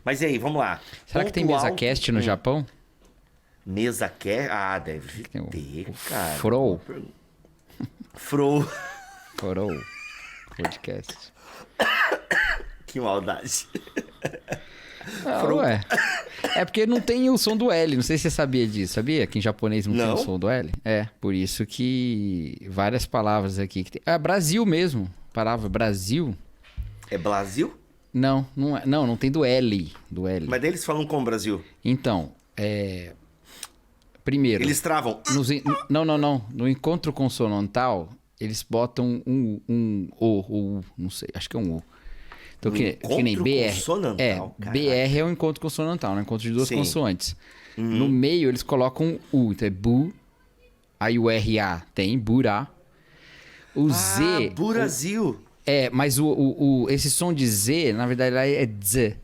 Mas e aí, vamos lá. Será que tem mesa cast no Japão? Mesa cast? Ah, deve ter, cara. Fro. Fro. Podcast. Que maldade. Ué. É porque não tem o som do L. Não sei se você sabia disso. Sabia que em japonês não tem o som do L? É, por isso que várias palavras aqui que tem. Ah, Brasil mesmo. Palavra Brasil. É Brasil? Não, não tem do L. Mas daí eles falam como Brasil? Então, primeiro... Eles travam. Não. No encontro consonantal, eles botam um O, não sei, acho que é um O. Então, que nem BR. Consonantal, BR é um encontro consonantal, né? Encontro de duas consoantes. No meio, eles colocam um U. Então é Bu. Aí o RA tem Burá. O Z... Brasil. Mas esse som de Z, na verdade, lá é Z.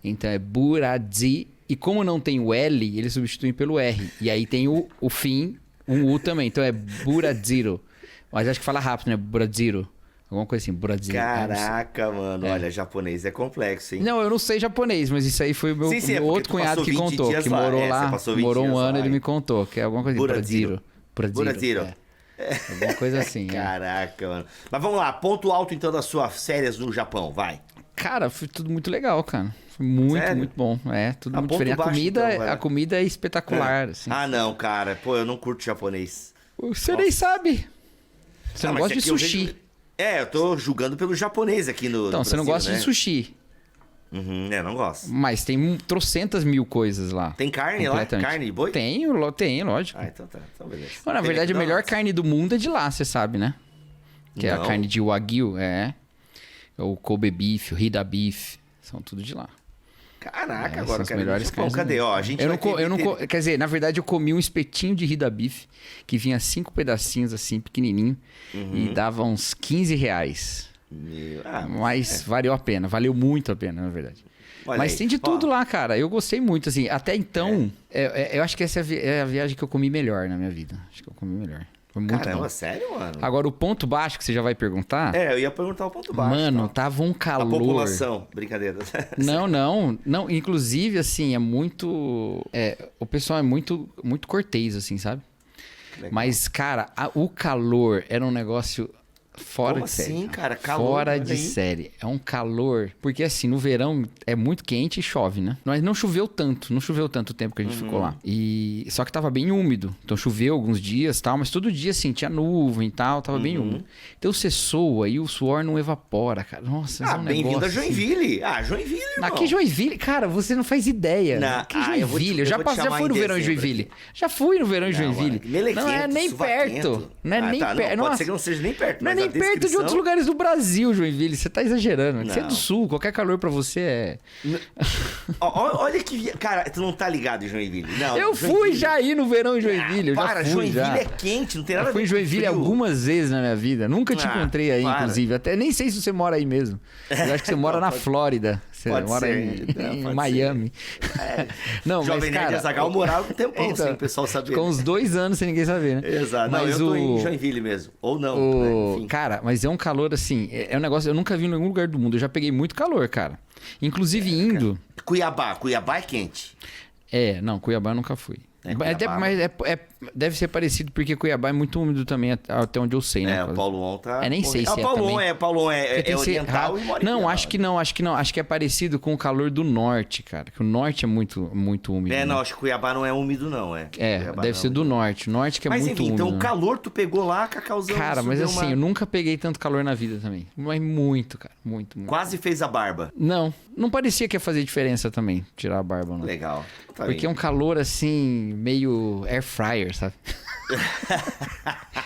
Então é Buradzi. E como não tem o L, eles substituem pelo R. E aí tem o fim, um U também. Então é Buradziro. Mas acho que fala rápido, né? Buradziro. Alguma coisa assim, Buradziro. Caraca, mano. Olha, japonês é complexo, hein? Não, eu não sei japonês, mas isso aí foi o meu outro cunhado que contou. Que morou lá, morou um ano, ele me contou. Que é alguma coisa assim, Buradziro. Alguma coisa assim. Caraca, mano. Mas vamos lá, ponto alto então das suas férias no Japão, vai. Cara, foi tudo muito legal, cara. Foi muito bom. Tudo muito diferente. A comida é espetacular, assim. Ah, não, cara. Pô, eu não curto japonês. Você nem sabe. Você não gosta de sushi. Eu tô julgando pelo japonês aqui no Então, você não gosta de sushi. Não gosto. Mas tem trocentas mil coisas lá. Tem carne lá? Carne de boi? Tem, lógico. Ah, então tá. Então beleza. Mas, na verdade, a melhor carne do mundo é de lá, você sabe, né? Que é a carne de Wagyu, o Kobe Beef, o Hida Beef, são tudo de lá. Caraca, agora são as melhores carnes. Cadê? Ó, a gente quer dizer, na verdade, eu comi um espetinho de Hida Beef, que vinha 5 pedacinhos assim, pequenininho, e dava uns R$15. Mas valeu a pena, valeu muito a pena, na verdade. Mas tem de tudo lá, cara. Eu gostei muito, assim. Até então, eu acho que essa é a viagem que eu comi melhor na minha vida. Acho que eu comi melhor. Foi muito Caramba, bom. sério, mano? Agora, o ponto baixo que você já vai perguntar... eu ia perguntar o ponto baixo. Mano, tava um calor... A população, brincadeira. Não, inclusive, assim, é muito... o pessoal é muito, muito cortês, assim, sabe? Legal. Mas, cara, o calor era um negócio... Fora de série. Como assim, cara? Calor. Fora de série. É um calor. Porque assim, no verão é muito quente e chove, né? Mas não choveu tanto. Não choveu tanto tempo que a gente ficou lá. Só que tava bem úmido. Então choveu alguns dias e tal. Mas todo dia, assim, tinha nuvem e tal. Tava bem úmido. Então você soa e o suor não evapora, cara. Nossa, é um bem-vindo a Joinville. Assim. Joinville, irmão. Aqui Joinville, cara, você não faz ideia. Aqui Joinville. Eu já fui no verão em Joinville. Já fui no verão em Joinville. Não é nem perto. Não é nem perto. Pode ser que não seja nem perto. Não é nem perto de outros lugares do Brasil, Joinville. Você tá exagerando. Você é do sul, qualquer calor pra você é... Olha que... Cara, tu não tá ligado em Joinville. Não, eu fui já aí no verão em Joinville. Joinville é quente, não tem nada a ver. Eu fui em Joinville algumas vezes na minha vida. Nunca te encontrei aí, inclusive. Até nem sei se você mora aí mesmo. Eu acho que você mora na Flórida. Você mora em Miami. Não, Jovem Nerd Azaghal morava um tempão, sem o pessoal saber. Com uns 2 anos sem ninguém saber, né? Exato. Não, eu tô em Joinville mesmo. Ou não. Enfim. Cara, mas é um calor assim... É um negócio... Eu nunca vi em nenhum lugar do mundo. Eu já peguei muito calor, cara. Inclusive indo... Cuiabá é quente. Cuiabá eu nunca fui. Mas deve ser parecido, porque Cuiabá é muito úmido também, até onde eu sei, né? O Paulo On tá... nem sei se também. Paulo é oriental e mora em Não, acho que não. Acho que é parecido com o calor do norte, cara. Que o norte é muito, muito úmido. Não, acho que Cuiabá não é úmido, não. Deve ser do norte. O norte que é muito úmido. Mas enfim, então o calor tu pegou lá, Cacauzão. Cara, mas assim, eu nunca peguei tanto calor na vida também. Mas muito, cara. Muito. Quase fez a barba. Não parecia que ia fazer diferença também, tirar a barba, não. Legal. Porque é um calor assim, meio air fryer, sabe?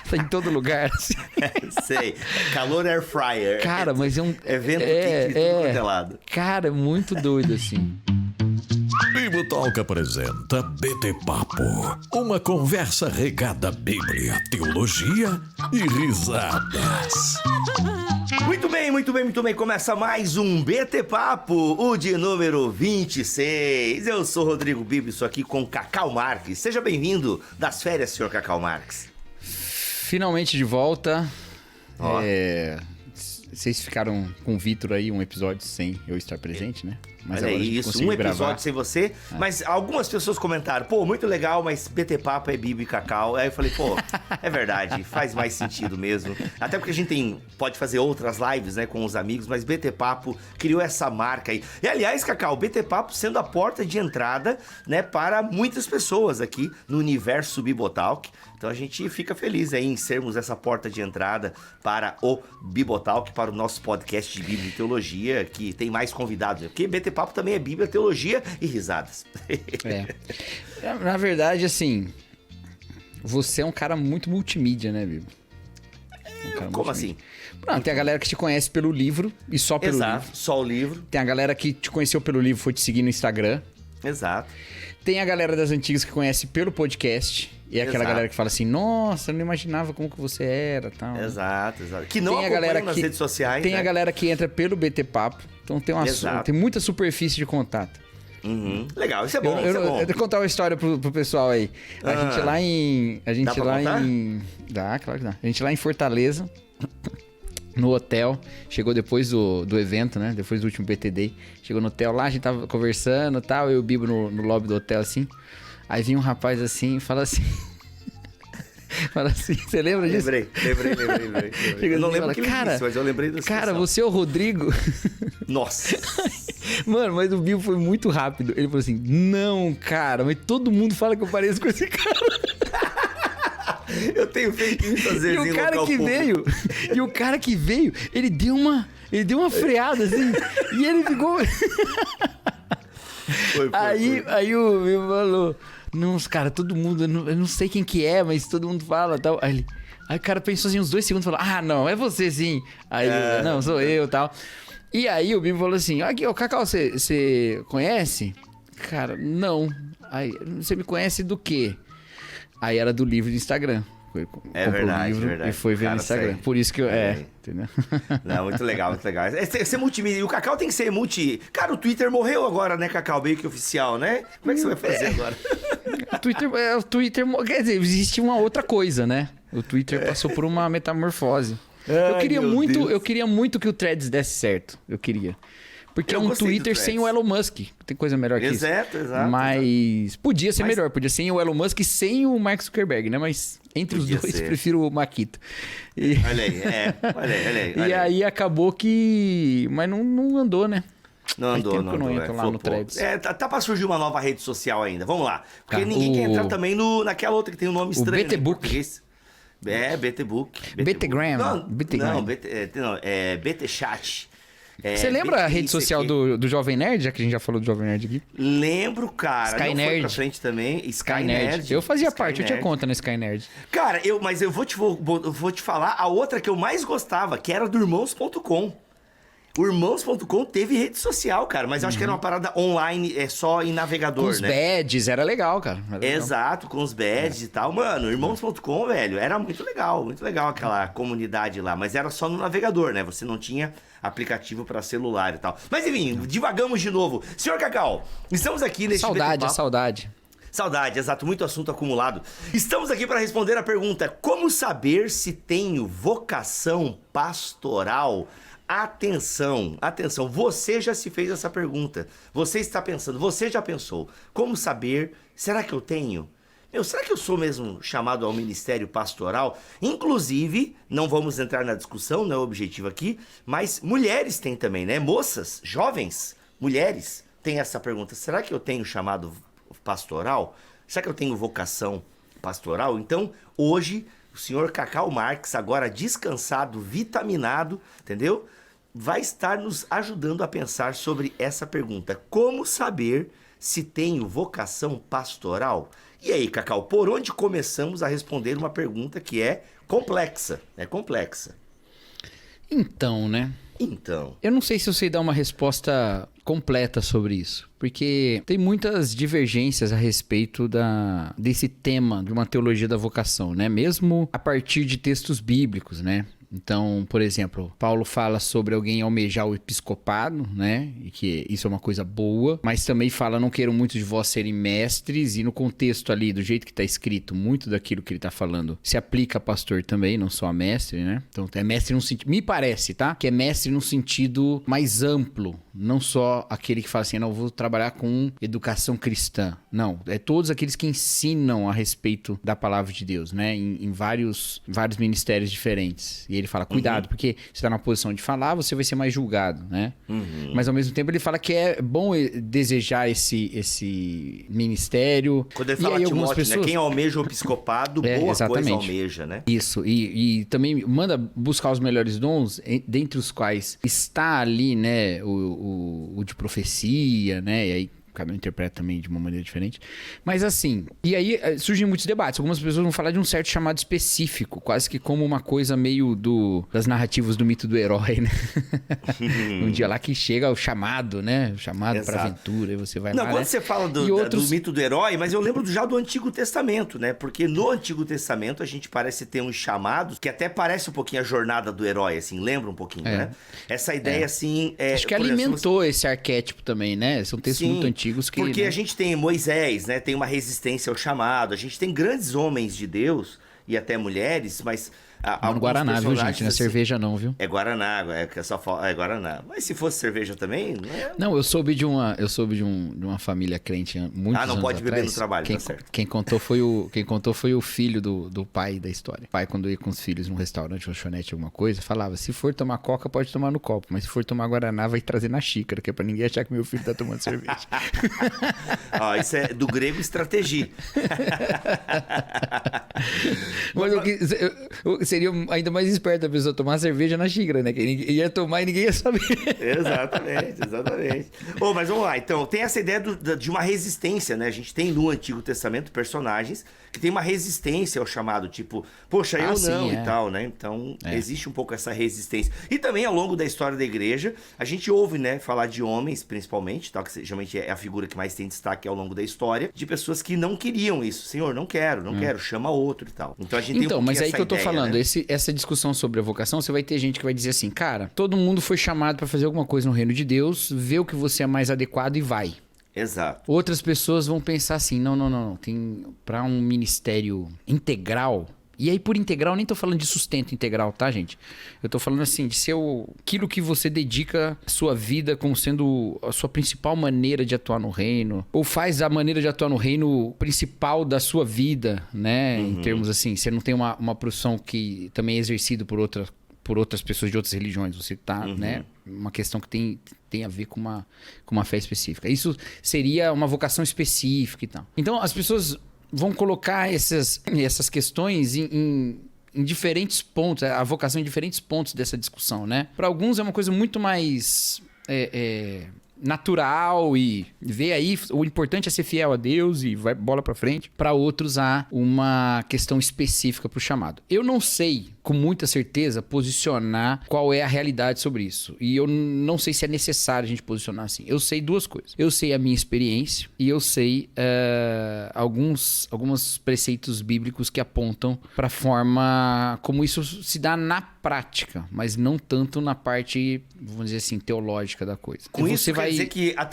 Tá em todo lugar, assim. Sei. Calor air fryer. Cara, mas é um... É vento quente tudo quanto é lado. Cara, é muito doido, assim. Bibotalk apresenta BT Papo, uma conversa regada à Bíblia, teologia e risadas. Muito bem. Começa mais um BT Papo, o de número 26. Eu sou Rodrigo Bibo, estou aqui com Cacau Marques. Seja bem-vindo das férias, senhor Cacau Marques. Finalmente de volta. Vocês ficaram com o Vitor aí um episódio sem eu estar presente, né? Mas olha agora a gente isso, conseguiu um episódio gravar. sem você. Mas algumas pessoas comentaram, pô, muito legal, mas BT Papo é Bibi e Cacau. Aí eu falei, pô, é verdade, faz mais sentido mesmo. Até porque a gente pode fazer outras lives, né, com os amigos, mas BT Papo criou essa marca aí. E aliás, Cacau, BT Papo sendo a porta de entrada, né, para muitas pessoas aqui no universo Bibotalk. Então a gente fica feliz aí em sermos essa porta de entrada para o Bibotalk, para o nosso podcast de Bíblia e Teologia, que tem mais convidados. Porque BT Papo também é Bíblia, Teologia e risadas. Na verdade, assim, você é um cara muito multimídia, né, Bibo? Como assim? Não, tem a galera que te conhece pelo livro e só pelo Exato, livro. só o livro. Tem a galera que te conheceu pelo livro e foi te seguir no Instagram. Exato. Tem a galera das antigas que conhece pelo podcast. E é aquela Exato. galera que fala assim, nossa, eu não imaginava como que você era, tal. Exato. Que não Tem a acompanham galera nas redes sociais, Tem né? a galera que entra pelo BT Papo. Então tem muita superfície de contato. Uhum. Legal, isso é bom, isso é bom. Eu vou contar uma história pro pessoal aí. A gente lá em... Dá pra contar? Dá, claro que dá. A gente lá em Fortaleza, no hotel, chegou depois do evento, né? Depois do último BT Day. Chegou no hotel lá, a gente tava conversando e tal, eu e o Bibo no lobby do hotel, assim. Aí vinha um rapaz assim, fala assim... Fala assim, você lembra disso? Lembrei. Eu não lembro o que ele cara, disse, mas eu lembrei da situação. Cara, você é o Rodrigo? Nossa. Mano, mas o Bibo foi muito rápido. Ele falou assim, não, cara, mas todo mundo fala que eu pareço com esse cara. Eu tenho feito isso às vezes E em o cara local que público. veio, ele deu uma freada, assim, e ele ficou... Foi. Aí o Bibo falou, nossa, cara, todo mundo, eu não sei quem que é, mas todo mundo fala, tal. Aí o cara pensou assim uns 2 segundos e falou, ah, não, é você sim. Aí, não, sou eu, tal. E aí o Bibo falou assim, aqui, ô Cacau, você conhece? Cara, não. Aí, você me conhece do quê? Aí era do livro do Instagram. É Comprou verdade, o livro verdade. E foi ver no Instagram. Sério. Por isso que eu... entendeu? Não, muito legal, muito legal. Ser multimídia. E o Cacau tem que ser multi... Cara, o Twitter morreu agora, né, Cacau? Meio que oficial, né? Como é que você vai fazer agora? O Twitter... Quer dizer, existe uma outra coisa, né? O Twitter passou por uma metamorfose. Eu queria muito que o Threads desse certo. Eu queria. Porque é um Twitter sem o Elon Musk. Tem coisa melhor que isso. Exato. Mas podia ser melhor. Podia ser sem o Elon Musk e sem o Mark Zuckerberg, né? Mas entre os dois, prefiro o Maquito. Olha aí, olha aí. E aí acabou que... Mas não andou, né? Não andou, Faz tempo que eu não entro lá no Threads. Tá pra surgir uma nova rede social ainda. Vamos lá. Porque ninguém quer entrar também naquela outra que tem um nome estranho. O BT Book. BT Book. BTgram. Não, é BT Chat. Você lembra a rede social do Jovem Nerd, já que a gente já falou do Jovem Nerd aqui? Lembro, cara. Sky não Nerd. Foi pra frente também. Sky Nerd. Eu fazia Sky parte, Nerd. eu tinha conta no Sky Nerd. Cara, mas eu vou te falar a outra que eu mais gostava, que era do Irmãos.com. O Irmãos.com teve rede social, cara, mas eu acho que era uma parada online, só em navegador, Com os né? badges, era legal, cara. Era legal. Exato, com os badges e tal. Mano, Irmãos.com, velho, era muito legal aquela comunidade lá, mas era só no navegador, né? Você não tinha aplicativo pra celular e tal. Mas enfim, divagamos de novo. Senhor Cacau, estamos aqui neste Saudade. Saudade, exato, muito assunto acumulado. Estamos aqui para responder a pergunta: como saber se tenho vocação pastoral? Atenção, você já se fez essa pergunta. Você está pensando, você já pensou. Como saber, será que eu tenho? Será que eu sou mesmo chamado ao ministério pastoral? Inclusive, não vamos entrar na discussão, não é o objetivo aqui, mas mulheres têm também, né? Moças, jovens, mulheres têm essa pergunta. Será que eu tenho chamado pastoral? Será que eu tenho vocação pastoral? Então, hoje, o senhor Cacau Marques, agora descansado, vitaminado, entendeu? Vai estar nos ajudando a pensar sobre essa pergunta. Como saber se tenho vocação pastoral? E aí, Cacau, por onde começamos a responder uma pergunta que é complexa? É complexa. Então, né? Eu não sei se eu sei dar uma resposta completa sobre isso, porque tem muitas divergências a respeito desse tema de uma teologia da vocação, né? Mesmo a partir de textos bíblicos, né? Então, por exemplo, Paulo fala sobre alguém almejar o episcopado, né? E que isso é uma coisa boa, mas também fala, não quero muitos de vós serem mestres, e no contexto ali, do jeito que está escrito, muito daquilo que ele está falando se aplica a pastor também, não só a mestre, né? Então, é mestre num sentido, me parece, tá? Que é mestre num sentido mais amplo, não só aquele que fala assim, não, vou trabalhar com educação cristã. Não, é todos aqueles que ensinam a respeito da palavra de Deus, né? Em vários ministérios diferentes. E ele fala, cuidado, porque você está na posição de falar, você vai ser mais julgado, né? Mas ao mesmo tempo ele fala que é bom desejar esse ministério. Quando ele fala Timóteo, pessoas... né? Quem almeja o episcopado, boa exatamente. Coisa almeja, né? Isso, e também manda buscar os melhores dons, dentre os quais está ali, né, o de profecia, né? E aí cada um interpreta também de uma maneira diferente. Mas assim, e aí surgem muitos debates. Algumas pessoas vão falar de um certo chamado específico, quase que como uma coisa meio das narrativas do mito do herói, né? Um dia lá que chega o chamado, né? O chamado para aventura, e você vai lá, quando né? você fala do mito do herói, mas eu lembro já do Antigo Testamento, né? Porque no Antigo Testamento a gente parece ter uns chamados que até parece um pouquinho a jornada do herói, assim, lembra um pouquinho, né? Essa ideia, assim... Acho que alimentou esse arquétipo também, né? São textos muito antigos. Porque né? a gente tem Moisés, né? Tem uma resistência ao chamado. A gente tem grandes homens de Deus e até mulheres, mas... Não Guaraná, viu, gente? Não é cerveja não, viu? É Guaraná, é Guaraná. Mas se fosse cerveja também... Não, eu soube de uma família crente muitos anos não pode atrás. beber no trabalho, tá certo. Quem contou foi o filho do pai da história. O pai, quando ia com os filhos num restaurante, lanchonete, alguma coisa, falava, se for tomar coca, pode tomar no copo, mas se for tomar Guaraná, vai trazer na xícara, que é pra ninguém achar que meu filho tá tomando cerveja. Isso é do grego estratégia. Mas seria ainda mais esperto a pessoa tomar cerveja na xícara, né? Que ia tomar e ninguém ia saber. Exatamente. Mas vamos lá. Então, tem essa ideia de uma resistência, né? A gente tem no Antigo Testamento personagens que tem uma resistência ao chamado, tipo, poxa, eu não, e tal, né? Então, existe um pouco essa resistência. E também, ao longo da história da igreja, a gente ouve, né, falar de homens, principalmente, tal, que geralmente é a figura que mais tem destaque ao longo da história, de pessoas que não queriam isso. Senhor, não quero, chama outro e tal. Então, a gente tem um mas aí que eu tô ideia, falando, né? Essa discussão sobre a vocação, você vai ter gente que vai dizer assim, cara, todo mundo foi chamado para fazer alguma coisa no reino de Deus, vê o que você é mais adequado e vai. Exato. Outras pessoas vão pensar assim, não, tem para um ministério integral. E aí, por integral, nem tô falando de sustento integral, tá, gente? Eu tô falando assim, de ser aquilo que você dedica a sua vida como sendo a sua principal maneira de atuar no reino. Ou faz a maneira de atuar no reino principal da sua vida, né? Em termos assim, você não tem uma profissão que também é exercida por outras pessoas de outras religiões. Você tá, né? Uma questão que tem a ver com uma fé específica. Isso seria uma vocação específica e tal. Então, as pessoas vão colocar essas questões em diferentes pontos, a vocação em diferentes pontos dessa discussão, né? Para alguns é uma coisa muito mais natural e ver aí, o importante é ser fiel a Deus e vai bola para frente. Para outros há uma questão específica para o chamado. Eu não sei com muita certeza posicionar qual é a realidade sobre isso. E eu não sei se é necessário a gente posicionar assim. Eu sei duas coisas. Eu sei a minha experiência e eu sei alguns preceitos bíblicos que apontam para a forma como isso se dá na prática, mas não tanto na parte, vamos dizer assim, teológica da coisa. Com isso quer dizer que a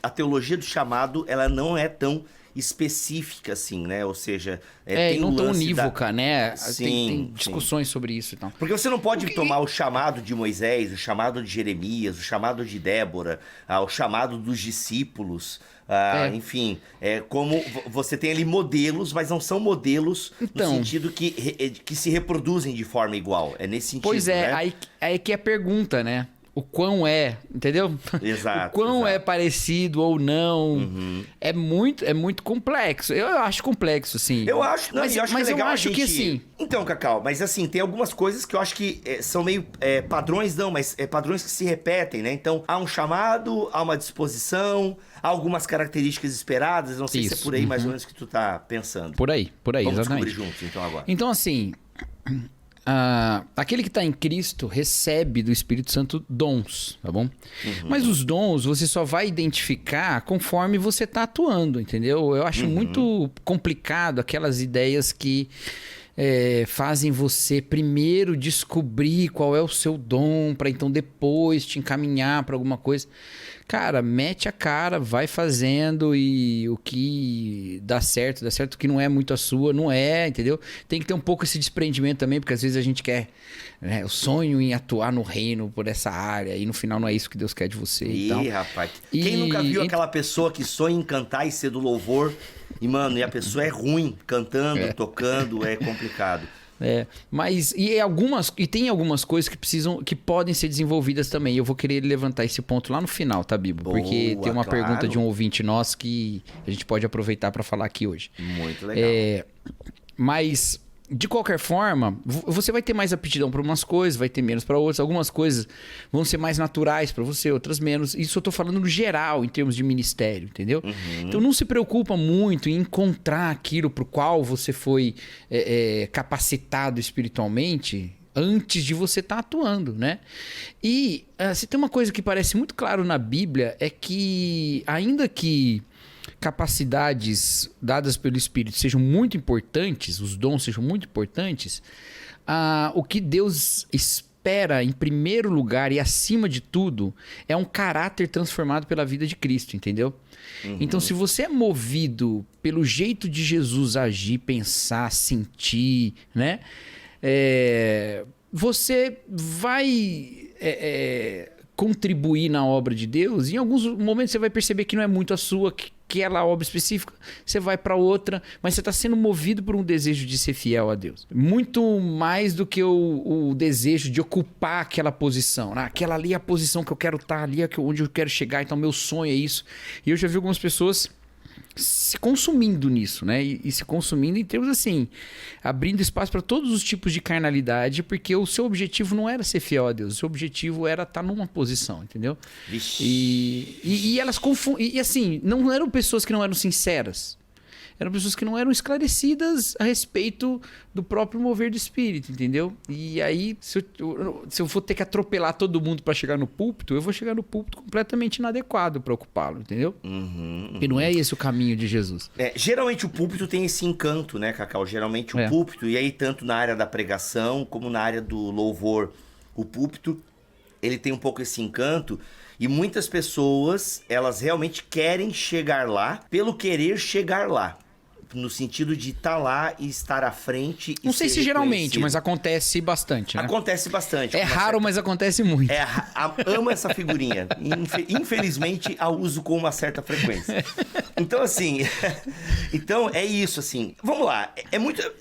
teologia do chamado, ela não é tão específica assim, né? Ou seja, tem não tão unívoca, né? Tem discussões sim. sobre isso e tal. Porque você não pode tomar o chamado de Moisés, o chamado de Jeremias, o chamado de Débora, o chamado dos discípulos, enfim, como você tem ali modelos, mas não são modelos no sentido que se reproduzem de forma igual. É nesse sentido, pois é, né? aí que é a pergunta, né? O quão entendeu? Exato. O quão é parecido ou não. É muito complexo. Eu acho complexo, sim. Eu acho, mas eu acho que é legal eu acho que assim... Então, Cacau, mas assim, tem algumas coisas que eu acho que são meio padrões, mas padrões que se repetem, né? Então, há um chamado, há uma disposição, há algumas características esperadas, não sei se é por aí mais ou menos que tu tá pensando. Por aí, Vamos exatamente. descobrir juntos, então, agora. Então, assim... aquele que está em Cristo recebe do Espírito Santo dons, tá bom? Mas os dons você só vai identificar conforme você está atuando, entendeu? Eu acho muito complicado aquelas ideias que fazem você primeiro descobrir qual é o seu dom, para então depois te encaminhar para alguma coisa. Cara, mete a cara, vai fazendo e o que dá certo, o que não é muito a sua, não é, entendeu? Tem que ter um pouco esse desprendimento também, porque às vezes a gente quer, né, o sonho em atuar no reino por essa área e no final não é isso que Deus quer de você. Ih, rapaz. Quem nunca viu aquela pessoa que sonha em cantar e ser do louvor e, mano, e a pessoa é ruim cantando, tocando, é complicado. Mas tem algumas coisas que podem ser desenvolvidas também. Eu vou querer levantar esse ponto lá no final, tá, Bibo? Boa, porque tem uma claro. pergunta de um ouvinte nosso que a gente pode aproveitar para falar aqui hoje. Muito legal. Mas, de qualquer forma, você vai ter mais aptidão para umas coisas, vai ter menos para outras. Algumas coisas vão ser mais naturais para você, outras menos. Isso eu tô falando no geral, em termos de ministério, entendeu? Então não se preocupa muito em encontrar aquilo pro qual você foi capacitado espiritualmente antes de você estar atuando, né? E se tem uma coisa que parece muito claro na Bíblia, é que ainda que capacidades dadas pelo Espírito sejam muito importantes, os dons sejam muito importantes, o que Deus espera em primeiro lugar e acima de tudo é um caráter transformado pela vida de Cristo, entendeu? Então, se você é movido pelo jeito de Jesus agir, pensar, sentir, né? Você vai contribuir na obra de Deus. Em alguns momentos você vai perceber que não é muito a sua, aquela obra específica, você vai para outra, mas você está sendo movido por um desejo de ser fiel a Deus. Muito mais do que o desejo de ocupar aquela posição. Aquela ali é a posição que eu quero estar, ali é onde eu quero chegar, então meu sonho é isso. E eu já vi algumas pessoas se consumindo nisso, né? E se consumindo em termos assim, abrindo espaço para todos os tipos de carnalidade, porque o seu objetivo não era ser fiel a Deus, o seu objetivo era estar numa posição, entendeu? E elas confundem. E assim, não eram pessoas que não eram sinceras. Eram pessoas que não eram esclarecidas a respeito do próprio mover do espírito, entendeu? E aí, se eu for ter que atropelar todo mundo para chegar no púlpito, eu vou chegar no púlpito completamente inadequado para ocupá-lo, entendeu? E não é esse o caminho de Jesus. Geralmente o púlpito tem esse encanto, né, Cacau? Geralmente o púlpito, e aí tanto na área da pregação como na área do louvor, o púlpito, ele tem um pouco esse encanto. E muitas pessoas, elas realmente querem chegar lá pelo querer chegar lá. No sentido de estar lá e estar à frente. Não sei se geralmente, mas acontece bastante, né? Acontece bastante. É raro, mas acontece muito. Amo essa figurinha. Infelizmente, a uso com uma certa frequência. Então, assim... Então, é isso, assim. Vamos lá.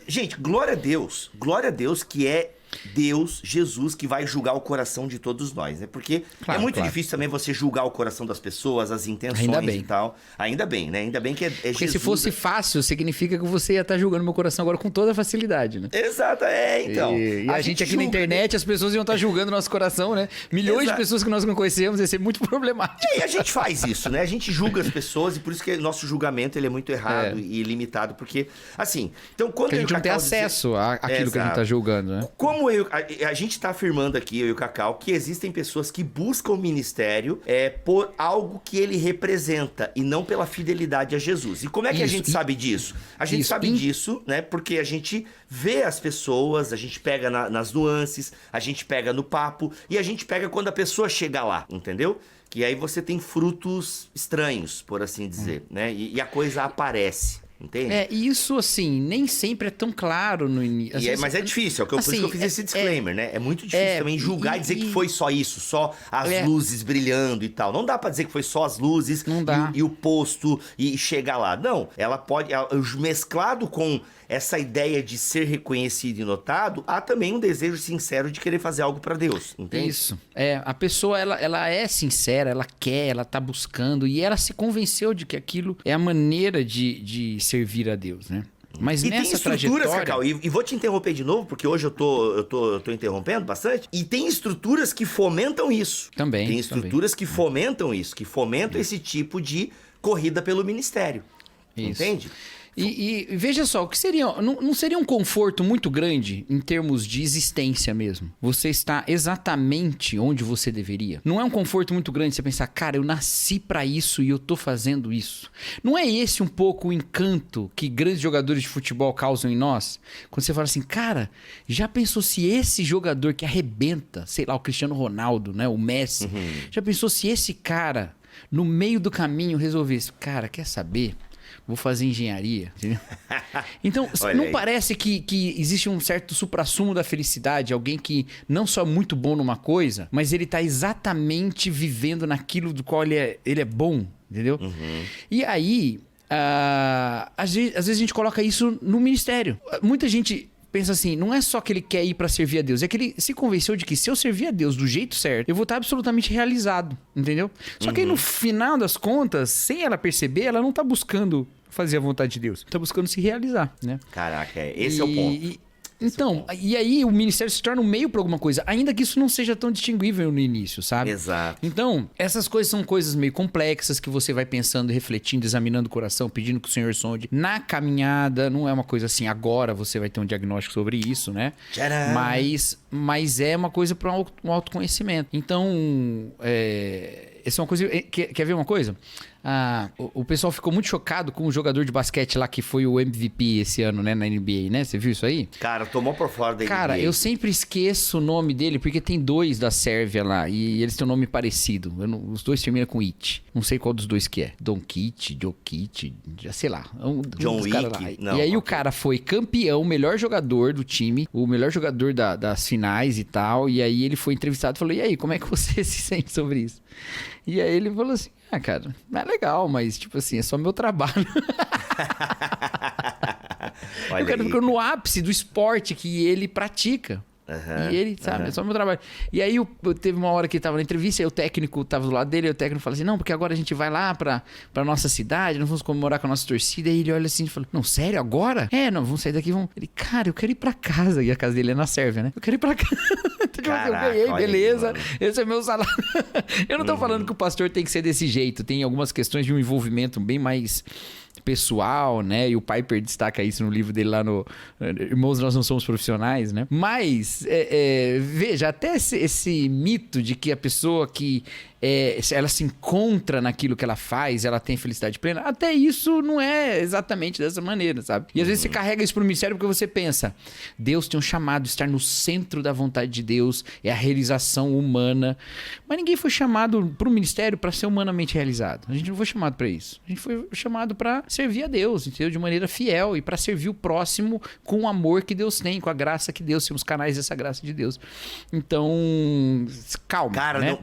Gente, glória a Deus que é Deus, Jesus, que vai julgar o coração de todos nós, né? Porque é muito difícil também você julgar o coração das pessoas, as intenções e tal. Ainda bem, né? Ainda bem que é Jesus. Porque se fosse fácil, significa que você ia estar julgando meu coração agora com toda facilidade, né? Exato, então. E a gente aqui na internet, as pessoas iam estar julgando nosso coração, né? Milhões de pessoas que nós não conhecemos, ia ser muito problemático. E a gente faz isso, né? A gente julga as pessoas e por isso que o nosso julgamento ele é muito errado e limitado, porque, assim... Então, quando a gente não tem acesso àquilo que a gente está julgando, né? Como a gente está afirmando aqui, eu e o Cacau, que existem pessoas que buscam o ministério por algo que ele representa e não pela fidelidade a Jesus. E como é que a gente sabe disso? A gente sabe disso, né? Porque a gente vê as pessoas, a gente pega nas nuances, a gente pega no papo e a gente pega quando a pessoa chega lá, entendeu? Que aí você tem frutos estranhos, por assim dizer, né? E a coisa aparece. Entende? Isso assim, nem sempre é tão claro no início. Mas é difícil, por isso que eu fiz esse disclaimer, né? É muito difícil também julgar e dizer que foi só isso, só as luzes brilhando e tal. Não dá pra dizer que foi só as luzes e o posto e chegar lá. Não, ela pode, mesclado com essa ideia de ser reconhecido e notado, há também um desejo sincero de querer fazer algo pra Deus, entende? Isso. A pessoa, ela é sincera, ela quer, ela tá buscando e ela se convenceu de que aquilo é a maneira de servir a Deus, né? Mas e nessa tem estruturas, trajetória... Cacau, e vou te interromper de novo, porque hoje eu tô interrompendo bastante, e tem estruturas que fomentam isso. Também. Tem estruturas que fomentam isso, que fomentam esse tipo de corrida pelo ministério. Isso. Entende? E veja só, o que seria... Não seria um conforto muito grande em termos de existência mesmo? Você está exatamente onde você deveria. Não é um conforto muito grande você pensar, cara, eu nasci pra isso e eu tô fazendo isso. Não é esse um pouco o encanto que grandes jogadores de futebol causam em nós? Quando você fala assim, cara, já pensou se esse jogador que arrebenta, sei lá, o Cristiano Ronaldo, né, o Messi, já pensou se esse cara, no meio do caminho, resolvesse, cara, quer saber? Vou fazer engenharia, entendeu? Então, não aí. Parece que existe um certo suprassumo da felicidade, alguém que não só é muito bom numa coisa, mas ele tá exatamente vivendo naquilo do qual ele é bom, entendeu? E aí, às vezes a gente coloca isso no ministério. Muita gente pensa assim, não é só que ele quer ir pra servir a Deus, é que ele se convenceu de que se eu servir a Deus do jeito certo, eu vou estar absolutamente realizado, entendeu? Só que aí no final das contas, sem ela perceber, ela não tá buscando fazer a vontade de Deus, tá buscando se realizar, né? Caraca, esse é o ponto. Então, e aí o ministério se torna um meio para alguma coisa, ainda que isso não seja tão distinguível no início, sabe? Exato. Então, essas coisas são coisas meio complexas que você vai pensando, refletindo, examinando o coração, pedindo que o Senhor sonde. Na caminhada, não é uma coisa assim, agora você vai ter um diagnóstico sobre isso, né? Tcharam! Mas é uma coisa para um autoconhecimento. Então, essa é uma coisa... Quer ver uma coisa? O pessoal ficou muito chocado com o jogador de basquete lá que foi o MVP esse ano, né, na NBA, né? Você viu isso aí? Cara, tomou por fora da NBA. Cara, eu sempre esqueço o nome dele porque tem dois da Sérvia lá e eles têm um nome parecido. Os dois terminam com It. Não sei qual dos dois que é. Doncic, Jokic, sei lá. John Wick. E aí o cara foi campeão, melhor jogador do time, o melhor jogador das finais e tal. E aí ele foi entrevistado e falou, e aí, como é que você se sente sobre isso? E aí ele falou assim, cara, é legal, mas tipo assim, é só meu trabalho. O cara ficou no ápice do esporte que ele pratica. E ele, sabe, é só meu trabalho. E aí teve uma hora que ele tava na entrevista, e o técnico tava do lado dele, e o técnico falou assim, não, porque agora a gente vai lá pra nossa cidade, nós vamos comemorar com a nossa torcida. E ele olha assim e falou, não, sério, agora? Não, vamos sair daqui, vamos... Ele, cara, eu quero ir pra casa. E a casa dele é na Sérvia, né? Eu quero ir pra casa. Caraca, eu ganhei, beleza, esse é meu salário. Eu não tô falando que o pastor tem que ser desse jeito, tem algumas questões de um envolvimento bem mais pessoal, né? E o Piper destaca isso no livro dele lá no Irmãos, Nós Não Somos Profissionais, né? Mas, veja, até esse mito de que a pessoa que ela se encontra naquilo que ela faz, ela tem felicidade plena, até isso não é exatamente dessa maneira, sabe? E às vezes você carrega isso pro ministério porque você pensa, Deus tem um chamado, estar no centro da vontade de Deus, é a realização humana, mas ninguém foi chamado pro ministério para ser humanamente realizado. A gente não foi chamado para isso. A gente foi chamado para servir a Deus, entendeu? De maneira fiel e para servir o próximo com o amor que Deus tem, com a graça que Deus, somos canais dessa graça de Deus. Então, calma, cara, né?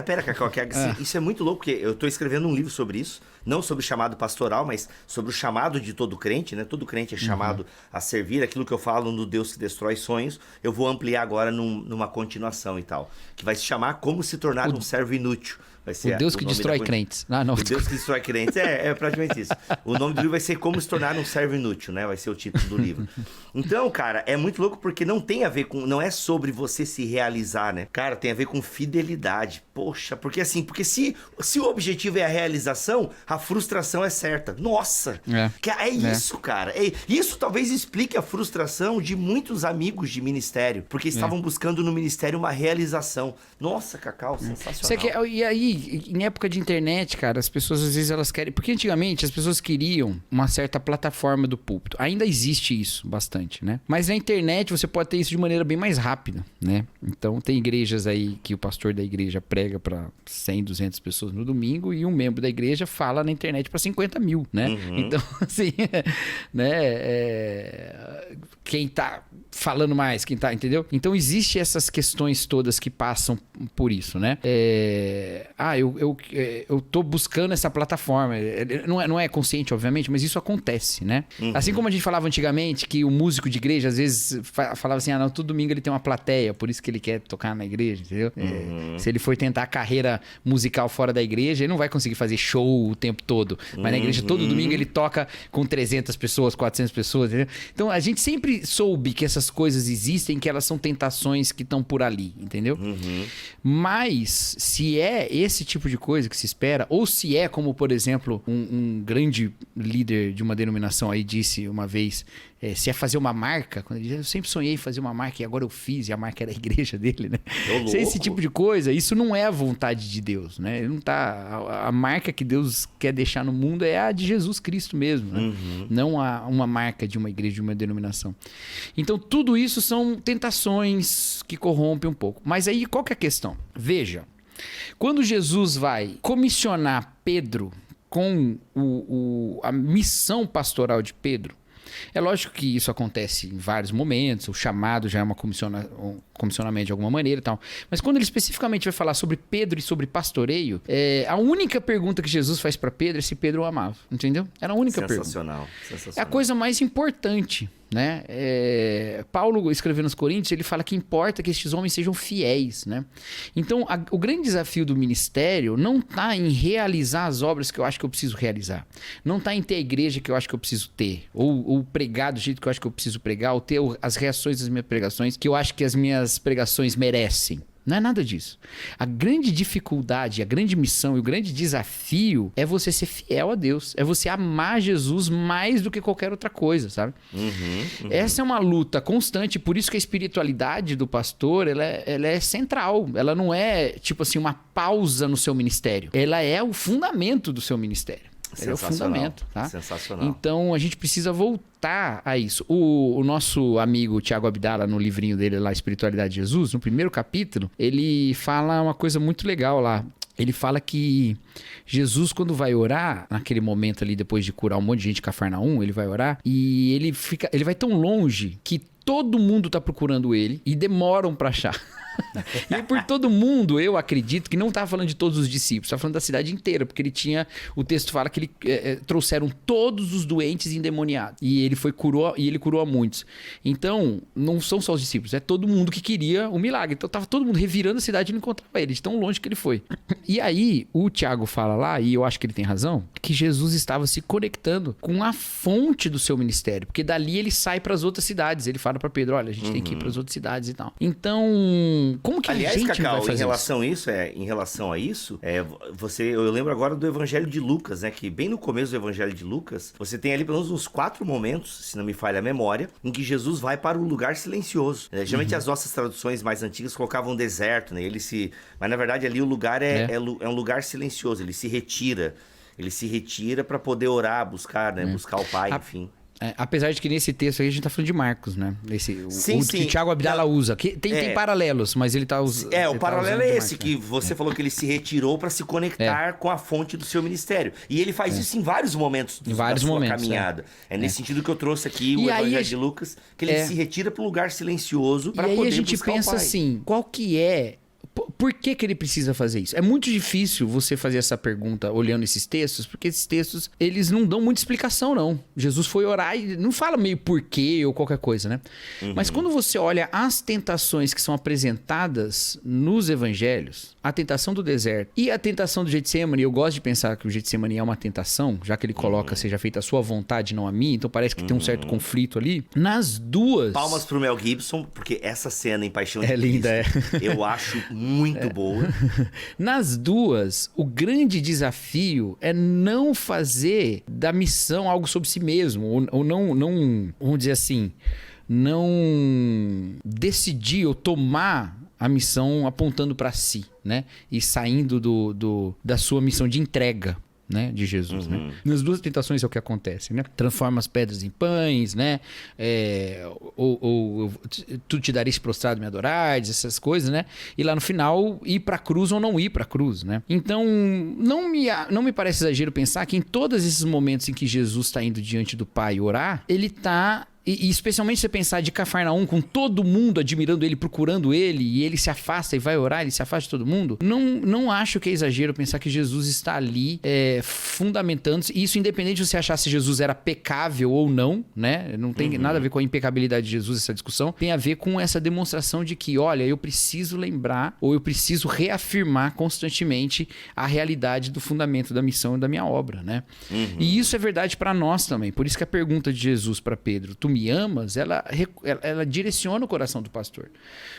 Pera, Cacau, isso é muito louco, porque eu tô escrevendo um livro sobre isso, não sobre o chamado pastoral, mas sobre o chamado de todo crente, né? Todo crente é chamado a servir, aquilo que eu falo no Deus que destrói sonhos, eu vou ampliar agora numa continuação e tal, que vai se chamar Como se tornar um servo inútil. Vai ser o Deus que destrói crentes. O Deus que destrói crentes, é praticamente isso. O nome do livro vai ser Como se tornar um servo inútil, né? Vai ser o título do livro. Então, cara, é muito louco porque não tem a ver com... Não é sobre você se realizar, né? Cara, tem a ver com fidelidade. Poxa, porque se o objetivo é a realização, a frustração é certa. Nossa! Isso, cara. Isso talvez explique a frustração de muitos amigos de ministério, porque estavam buscando no ministério uma realização. Nossa, Cacau, sensacional. E aí, em época de internet, cara, as pessoas às vezes elas querem... Porque antigamente as pessoas queriam uma certa plataforma do púlpito. Ainda existe isso bastante, né? Mas na internet você pode ter isso de maneira bem mais rápida, né? Então tem igrejas aí que o pastor da igreja prega para 100, 200 pessoas no domingo e um membro da igreja fala na internet para 50 mil, né? Então, assim, né? Quem tá falando mais, quem tá, entendeu? Então existe essas questões todas que passam por isso, né? Eu tô buscando essa plataforma. Não é consciente, obviamente, mas isso acontece, né? Assim como a gente falava antigamente que o músico de igreja, às vezes, falava assim, não, todo domingo ele tem uma plateia, por isso que ele quer tocar na igreja, entendeu? Se ele for tentar a carreira musical fora da igreja, ele não vai conseguir fazer show o tempo todo. Mas na igreja, todo domingo, ele toca com 300 pessoas, 400 pessoas. Entendeu? Então, a gente sempre soube que essas coisas existem, que elas são tentações que estão por ali, entendeu? Mas, se é esse tipo de coisa que se espera, ou se é como, por exemplo, um grande líder de uma denominação aí disse uma vez, se é fazer uma marca, quando ele diz, eu sempre sonhei em fazer uma marca e agora eu fiz, e a marca era a igreja dele, né? Se é esse tipo de coisa, isso não é a vontade de Deus, né? Ele não tá, a marca que Deus quer deixar no mundo é a de Jesus Cristo mesmo, né? Não uma marca de uma igreja, de uma denominação. Então, tudo isso são tentações que corrompem um pouco. Mas aí, qual que é a questão? Veja, quando Jesus vai comissionar Pedro com a missão pastoral de Pedro, é lógico que isso acontece em vários momentos, o chamado já é um comissionamento de alguma maneira e tal. Mas quando ele especificamente vai falar sobre Pedro e sobre pastoreio, a única pergunta que Jesus faz para Pedro é se Pedro o amava, entendeu? Era a única pergunta. Sensacional. É a coisa mais importante, né? Paulo, escrevendo aos Coríntios, ele fala que importa que estes homens sejam fiéis, né? Então, o grande desafio do ministério não está em realizar as obras que eu acho que eu preciso realizar. Não está em ter a igreja que eu acho que eu preciso ter. Ou pregar do jeito que eu acho que eu preciso pregar. Ou ter as reações das minhas pregações que eu acho que as minhas pregações merecem. Não é nada disso. A grande dificuldade, a grande missão e o grande desafio é você ser fiel a Deus. É você amar Jesus mais do que qualquer outra coisa, sabe? Essa é uma luta constante. Por isso que a espiritualidade do pastor, ela é central. Ela não é, tipo assim, uma pausa no seu ministério. Ela é o fundamento do seu ministério. É o fundamento, tá? Sensacional. Então, a gente precisa voltar a isso. O nosso amigo Tiago Abdala, no livrinho dele lá, Espiritualidade de Jesus, no primeiro capítulo, ele fala uma coisa muito legal lá. Ele fala que Jesus, quando vai orar, naquele momento ali, depois de curar um monte de gente em Cafarnaum, ele vai orar e ele vai tão longe que todo mundo tá procurando ele e demoram para achar. E aí, por todo mundo, eu acredito que não estava falando de todos os discípulos, estava falando da cidade inteira, porque ele tinha, o texto fala que ele trouxeram todos os doentes endemoniados e ele curou a muitos. Então, não são só os discípulos, é todo mundo que queria o milagre. Então, estava todo mundo revirando a cidade e não encontrava ele, de tão longe que ele foi. E aí, o Tiago fala lá, e eu acho que ele tem razão, que Jesus estava se conectando com a fonte do seu ministério, porque dali ele sai para as outras cidades. Ele fala para Pedro, olha, a gente tem que ir para as outras cidades e tal. Então, como que aliás, a gente Cacau, vai fazer em relação a isso, eu lembro agora do Evangelho de Lucas, né? Que bem no começo do Evangelho de Lucas, você tem ali pelo menos uns 4 momentos, se não me falha a memória, em que Jesus vai para um lugar silencioso. Geralmente as nossas traduções mais antigas colocavam deserto, né? Mas na verdade ali o lugar é um lugar silencioso, ele se retira. Ele se retira para poder orar, buscar, né? Buscar o Pai, enfim. Apesar de que nesse texto aí a gente tá falando de Marcos, né? Sim. Que o Tiago Abdala usa. Tem paralelos, mas ele tá usando. O paralelo é esse, que você falou que ele se retirou para se conectar com a fonte do seu ministério. E ele faz isso em vários momentos da sua caminhada. É nesse sentido que eu trouxe aqui o Evangelho de Lucas, que ele se retira para um lugar silencioso para poder buscar o Pai. E aí a gente pensa assim, qual que é... Por que ele precisa fazer isso? É muito difícil você fazer essa pergunta olhando esses textos, porque esses textos, eles não dão muita explicação, não. Jesus foi orar e não fala meio porquê ou qualquer coisa, né? Mas quando você olha as tentações que são apresentadas nos evangelhos, a tentação do deserto e a tentação do Getsemane, eu gosto de pensar que o Getsemane é uma tentação, já que ele coloca, seja feita a sua vontade, não a minha, então parece que tem um certo conflito ali. Nas duas... Palmas pro Mel Gibson, porque essa cena em Paixão de Cristo, linda, eu acho muito boa. Nas duas, o grande desafio é não fazer da missão algo sobre si mesmo, ou não, vamos dizer assim, não decidir ou tomar a missão apontando para si, né? E saindo da sua missão de entrega, né, de Jesus, né? Nas duas tentações é o que acontece, né? Transforma as pedras em pães, né? Ou tu te dares prostrado me adorares, essas coisas, né? E lá no final, ir pra cruz ou não ir pra cruz, né? Então, não me parece exagero pensar que em todos esses momentos em que Jesus está indo diante do Pai orar, ele está E especialmente você pensar de Cafarnaum, com todo mundo admirando ele, procurando ele, e ele se afasta e vai orar, ele se afasta de todo mundo. Não acho que é exagero pensar que Jesus está ali fundamentando-se. E isso independente de você achar se Jesus era pecável ou não, né? Não tem nada a ver com a impecabilidade de Jesus, essa discussão. Tem a ver com essa demonstração de que, olha, eu preciso lembrar, ou eu preciso reafirmar constantemente a realidade do fundamento da missão e da minha obra, né? E isso é verdade para nós também. Por isso que a pergunta de Jesus para Pedro, tu me amas? Ela direciona o coração do pastor.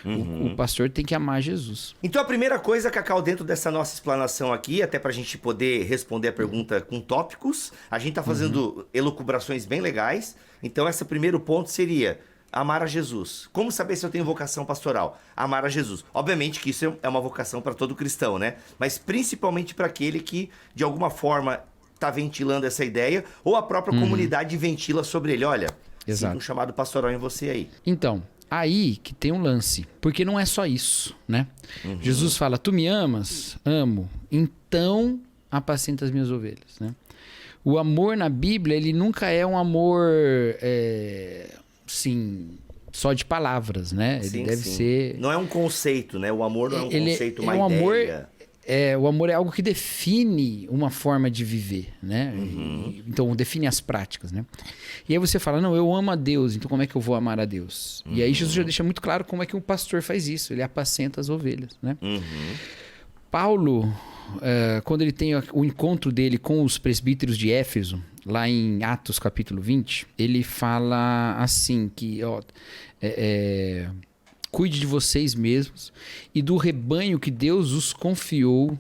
O pastor tem que amar Jesus. Então a primeira coisa, Cacau, dentro dessa nossa explanação aqui, até pra gente poder responder a pergunta com tópicos, a gente tá fazendo elucubrações bem legais. Então esse primeiro ponto seria amar a Jesus. Como saber se eu tenho vocação pastoral? Amar a Jesus. Obviamente que isso é uma vocação para todo cristão, né? Mas principalmente para aquele que, de alguma forma, tá ventilando essa ideia, ou a própria comunidade ventila sobre ele. Olha, sinto um chamado pastoral em você aí. Então, aí que tem um lance. Porque não é só isso, né? Jesus fala, tu me amas? Amo. Então, apacenta as minhas ovelhas, né? O amor na Bíblia, ele nunca é um amor, assim, só de palavras, né? Ele deve ser... Não é um conceito, né? O amor não é um conceito, uma ideia. O amor é algo que define uma forma de viver, né? Então, define as práticas, né? E aí você fala, não, eu amo a Deus, então como é que eu vou amar a Deus? E aí Jesus já deixa muito claro como é que um pastor faz isso. Ele apacenta as ovelhas, né? Paulo, quando ele tem o encontro dele com os presbíteros de Éfeso, lá em Atos capítulo 20, ele fala assim que... cuide de vocês mesmos e do rebanho que Deus os confiou,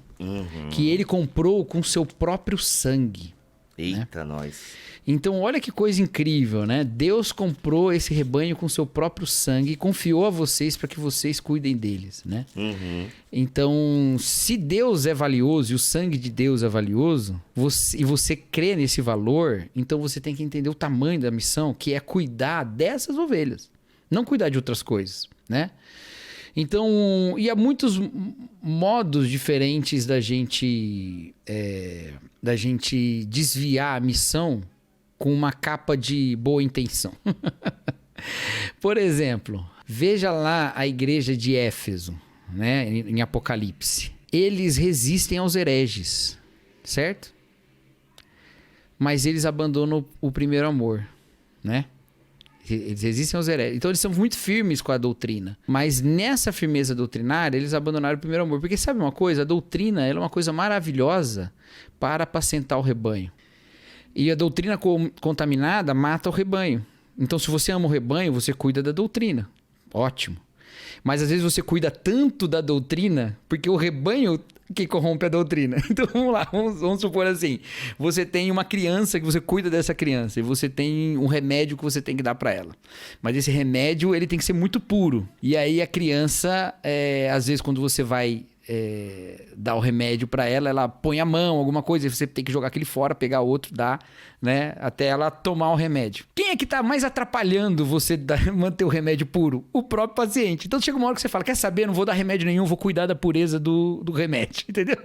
que ele comprou com seu próprio sangue. Eita, nós. Então, olha que coisa incrível, né? Deus comprou esse rebanho com seu próprio sangue e confiou a vocês para que vocês cuidem deles, né? Então, se Deus é valioso e o sangue de Deus é valioso, e você crê nesse valor, então você tem que entender o tamanho da missão, que é cuidar dessas ovelhas, não cuidar de outras coisas, né? Então, e há muitos modos diferentes da gente desviar a missão com uma capa de boa intenção. Por exemplo, veja lá a igreja de Éfeso, né, em Apocalipse. Eles resistem aos hereges, certo? Mas eles abandonam o primeiro amor, né? Eles resistem aos hereges. Então eles são muito firmes com a doutrina. Mas nessa firmeza doutrinária, eles abandonaram o primeiro amor. Porque sabe uma coisa? A doutrina ela é uma coisa maravilhosa para apacentar o rebanho. E a doutrina contaminada mata o rebanho. Então se você ama o rebanho, você cuida da doutrina. Ótimo. Mas às vezes você cuida tanto da doutrina, porque o rebanho que corrompe a doutrina. Então vamos lá, vamos supor assim, você tem uma criança que você cuida dessa criança e você tem um remédio que você tem que dar para ela. Mas esse remédio ele tem que ser muito puro. E aí a criança, às vezes quando você vai dar o remédio para ela, ela põe a mão, alguma coisa, e você tem que jogar aquele fora, pegar outro, dar, né, até ela tomar o remédio. Quem é que tá mais atrapalhando você manter o remédio puro? O próprio paciente. Então chega uma hora que você fala, quer saber, não vou dar remédio nenhum, vou cuidar da pureza do remédio, entendeu?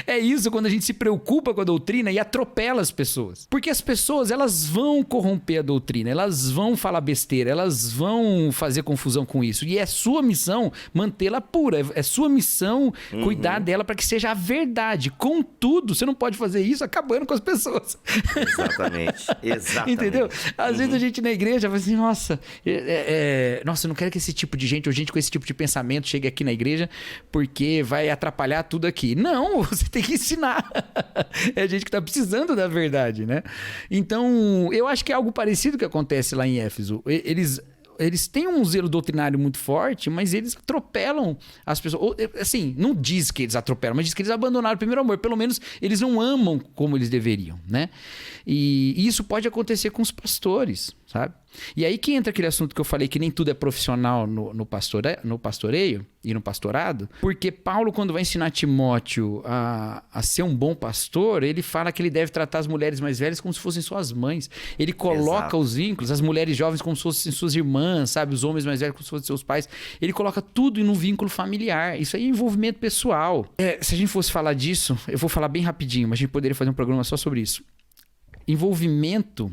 É isso quando a gente se preocupa com a doutrina e atropela as pessoas. Porque as pessoas, elas vão corromper a doutrina, elas vão falar besteira, elas vão fazer confusão com isso. E é sua missão mantê-la pura, é sua missão cuidar dela para que seja a verdade. Contudo, você não pode fazer isso acabando com as pessoas. Exatamente. Entendeu? Às vezes a gente na igreja fala assim, nossa, nossa, eu não quero que esse tipo de gente, ou gente com esse tipo de pensamento chegue aqui na igreja, porque vai atrapalhar tudo aqui. Não, você tem que ensinar. É gente que está precisando da verdade, né? Então, eu acho que é algo parecido que acontece lá em Éfeso. Eles têm um zelo doutrinário muito forte, mas eles atropelam as pessoas. Assim, não diz que eles atropelam, mas diz que eles abandonaram o primeiro amor. Pelo menos eles não amam como eles deveriam, né? E isso pode acontecer com os pastores, sabe? E aí que entra aquele assunto que eu falei que nem tudo é profissional no pastoreio e no pastorado, porque Paulo, quando vai ensinar Timóteo a ser um bom pastor, ele fala que ele deve tratar as mulheres mais velhas como se fossem suas mães. Ele coloca os vínculos, as mulheres jovens como se fossem suas irmãs, sabe? Os homens mais velhos como se fossem seus pais. Ele coloca tudo em um vínculo familiar. Isso aí é envolvimento pessoal. Se a gente fosse falar disso, eu vou falar bem rapidinho, mas a gente poderia fazer um programa só sobre isso. Envolvimento,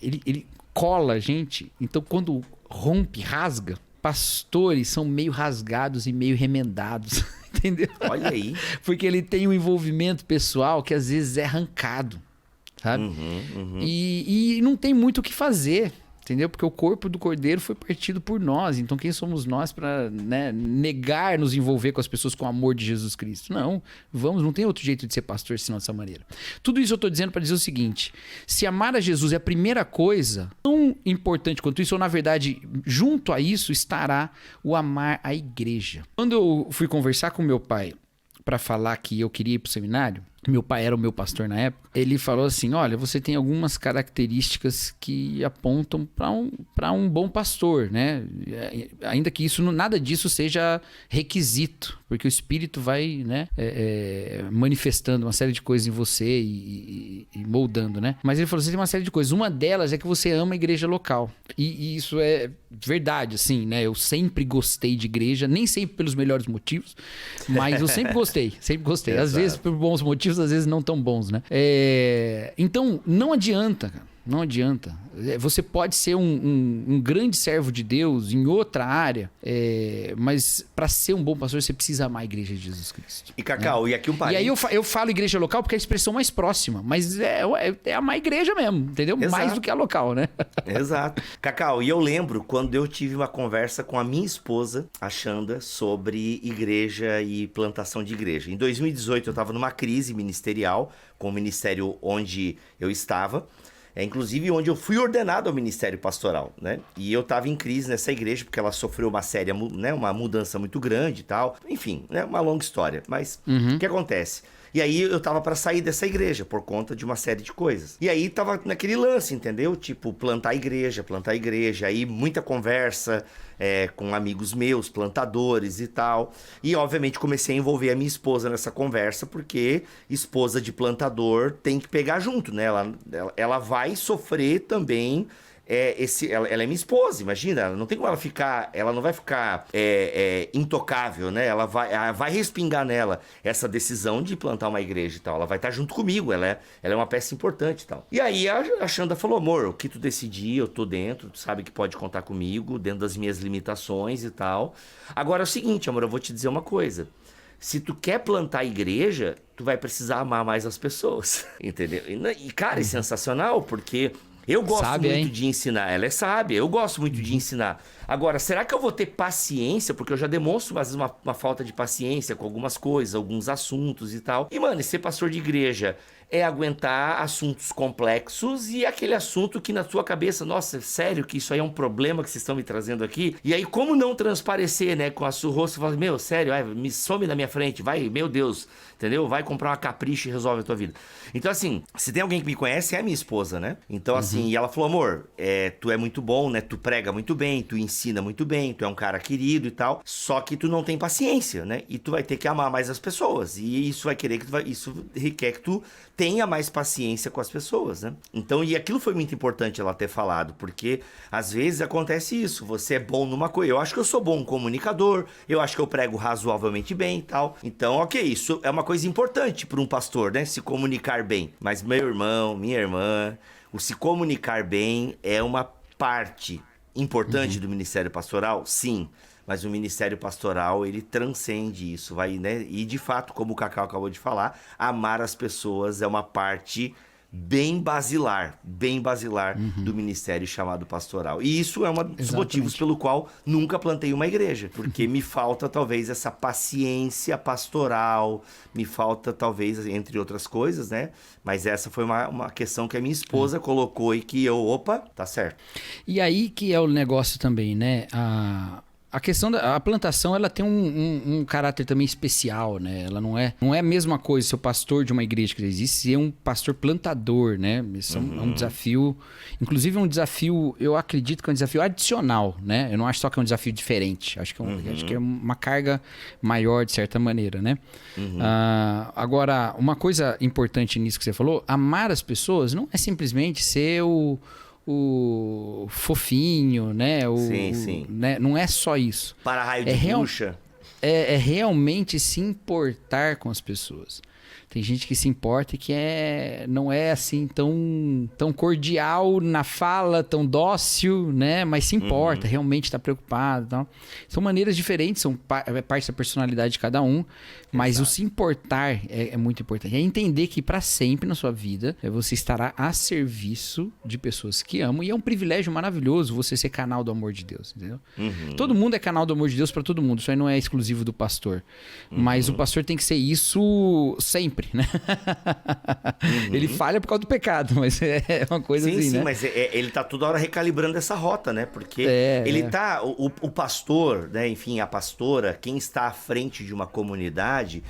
ele cola a gente. Então, quando rompe, rasga, pastores são meio rasgados e meio remendados. Entendeu? Olha aí. Porque ele tem um envolvimento pessoal que às vezes é arrancado, sabe? E não tem muito o que fazer, entendeu? Porque o corpo do Cordeiro foi partido por nós. Então quem somos nós para, né, negar nos envolver com as pessoas com o amor de Jesus Cristo? Não, não tem outro jeito de ser pastor senão dessa maneira. Tudo isso eu estou dizendo para dizer o seguinte: se amar a Jesus é a primeira coisa, tão importante quanto isso, ou na verdade, junto a isso estará o amar a igreja. Quando eu fui conversar com meu pai para falar que eu queria ir para o seminário, meu pai era o meu pastor na época, ele falou assim: olha, você tem algumas características que apontam para um bom pastor, né? Ainda que nada disso seja requisito, porque o Espírito vai, né, manifestando uma série de coisas em você e moldando, né? Mas ele falou: você tem uma série de coisas. Uma delas é que você ama a igreja local. E isso é verdade, assim, né? Eu sempre gostei de igreja, nem sempre pelos melhores motivos, mas eu sempre gostei, sempre gostei. Às vezes por bons motivos, às vezes não tão bons, né? Então, não adianta, cara. Não adianta. Você pode ser um grande servo de Deus em outra área, mas para ser um bom pastor, você precisa amar a igreja de Jesus Cristo. E, Cacau, né? E aqui um parênteses. E aí eu falo igreja local porque é a expressão mais próxima, mas é amar a igreja mesmo, entendeu? Exato. Mais do que a local, né? Exato. Cacau, e eu lembro quando eu tive uma conversa com a minha esposa, a Xanda, sobre igreja e plantação de igreja. Em 2018 eu estava numa crise ministerial com o ministério onde eu estava. Inclusive onde eu fui ordenado ao ministério pastoral, né? E eu tava em crise nessa igreja, porque ela sofreu uma séria, né, uma mudança muito grande e tal. Enfim, né, uma longa história. Mas o que acontece? E aí eu tava pra sair dessa igreja, por conta de uma série de coisas. E aí tava naquele lance, entendeu? Tipo, plantar igreja. Aí muita conversa com amigos meus, plantadores e tal. E obviamente comecei a envolver a minha esposa nessa conversa, porque esposa de plantador tem que pegar junto, né? Ela vai sofrer também. Ela é minha esposa, imagina, não tem como ela não vai ficar intocável, né? Ela vai respingar nela essa decisão de plantar uma igreja e tal. Ela vai estar junto comigo, ela é uma peça importante e tal. E aí a Xanda falou: amor, o que tu decidir, eu tô dentro, tu sabe que pode contar comigo, dentro das minhas limitações e tal. Agora é o seguinte, amor, eu vou te dizer uma coisa. Se tu quer plantar a igreja, tu vai precisar amar mais as pessoas, entendeu? E cara, é sensacional, porque eu gosto muito de ensinar. Ela é sábia, eu gosto muito de ensinar. Agora, será que eu vou ter paciência? Porque eu já demonstro, às vezes, uma falta de paciência com algumas coisas, alguns assuntos e tal. E, mano, ser pastor de igreja é aguentar assuntos complexos e aquele assunto que na sua cabeça, nossa, sério que isso aí é um problema que vocês estão me trazendo aqui? E aí, como não transparecer, né, com a sua rosto, fala, meu, sério, me some da minha frente, vai, meu Deus, entendeu? Vai comprar uma capricha e resolve a tua vida. Então, assim, se tem alguém que me conhece, é a minha esposa, né? Então, assim, e ela falou, amor, tu é muito bom, né? Tu prega muito bem, tu ensina muito bem, tu é um cara querido e tal, só que tu não tem paciência, né? E tu vai ter que amar mais as pessoas. E isso vai querer isso requer que tu tenha mais paciência com as pessoas, né? Então, e aquilo foi muito importante ela ter falado, porque às vezes acontece isso, você é bom numa coisa, eu acho que eu sou bom comunicador, eu acho que eu prego razoavelmente bem e tal, então, ok, isso é uma coisa importante para um pastor, né? Se comunicar bem, mas meu irmão, minha irmã, o se comunicar bem é uma parte importante do ministério pastoral, sim, mas o ministério pastoral, ele transcende isso, vai, né? E de fato, como o Cacau acabou de falar, amar as pessoas é uma parte bem basilar do ministério chamado pastoral. E isso é um dos motivos pelo qual nunca plantei uma igreja, porque me falta talvez essa paciência pastoral, me falta talvez, entre outras coisas, né? Mas essa foi uma questão que a minha esposa colocou e que eu, opa, tá certo. E aí que é o negócio também, né? A questão da plantação, ela tem um caráter também especial, né? Ela não é a mesma coisa ser o pastor de uma igreja que existe, ser um pastor plantador, né? Isso é um desafio, inclusive um desafio, eu acredito que é um desafio adicional, né? Eu não acho só que é um desafio diferente, acho que é uma carga maior de certa maneira, né? Agora, uma coisa importante nisso que você falou, amar as pessoas não é simplesmente ser o fofinho, né? Sim. Né? Não é só isso. Para raio de bucha. É realmente se importar com as pessoas. Tem gente que se importa e que não é assim tão cordial na fala, tão dócil, né? Mas se importa, realmente está preocupado e tal. São maneiras diferentes, são parte da personalidade de cada um. Mas o se importar é muito importante. É entender que para sempre na sua vida você estará a serviço de pessoas que amam. E é um privilégio maravilhoso você ser canal do amor de Deus, entendeu? Todo mundo é canal do amor de Deus para todo mundo. Isso aí não é exclusivo do pastor. Mas o pastor tem que ser isso sempre, né? Ele falha por causa do pecado, mas é uma coisa assim, sim, né? mas ele tá toda hora recalibrando essa rota, né? Porque tá... O pastor, né? Enfim, a pastora, quem está à frente de uma comunidade,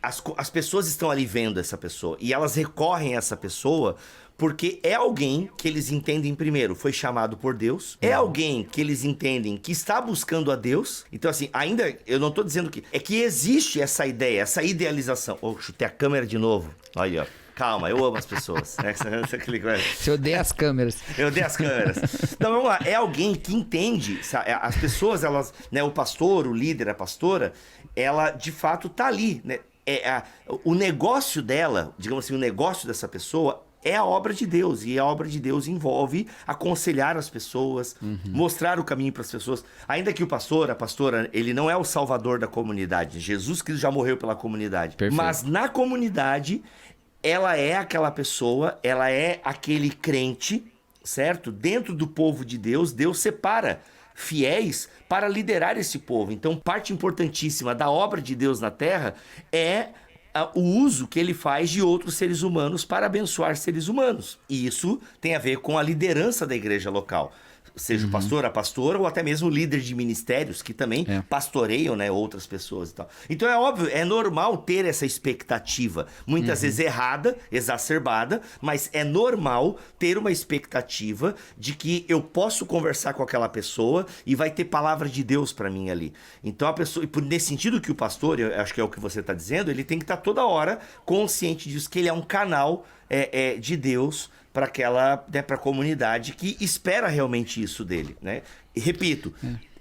as pessoas estão ali vendo essa pessoa e elas recorrem a essa pessoa porque é alguém que eles entendem primeiro, foi chamado por Deus, é alguém que eles entendem que está buscando a Deus. Então assim, ainda eu não tô dizendo que... É que existe essa ideia, essa idealização. Chutei a câmera de novo. Olha, ó. Calma, eu amo as pessoas. Você odeia as câmeras. Eu odeio as câmeras. Então, vamos lá. É alguém que entende. As pessoas, elas... Né, o pastor, o líder, a pastora, ela, de fato, tá ali. Né? O negócio dela, digamos assim, o negócio dessa pessoa é a obra de Deus. E a obra de Deus envolve aconselhar as pessoas, mostrar o caminho para as pessoas. Ainda que o pastor, a pastora, ele não é o salvador da comunidade. Jesus Cristo já morreu pela comunidade. Perfeito. Mas na comunidade... Ela é aquela pessoa, ela é aquele crente, certo? Dentro do povo de Deus, Deus separa fiéis para liderar esse povo. Então, parte importantíssima da obra de Deus na Terra é o uso que ele faz de outros seres humanos para abençoar seres humanos. E isso tem a ver com a liderança da igreja local. Seja o pastor, a pastora, ou até mesmo o líder de ministérios que também pastoreiam, né, outras pessoas e tal. Então é óbvio, é normal ter essa expectativa, muitas vezes errada, exacerbada, mas é normal ter uma expectativa de que eu posso conversar com aquela pessoa e vai ter palavra de Deus para mim ali. Então a pessoa, e nesse sentido que o pastor, eu acho que é o que você está dizendo, ele tem que estar toda hora consciente disso, que ele é um canal de Deus para aquela, né, para a comunidade que espera realmente isso dele, né? E repito,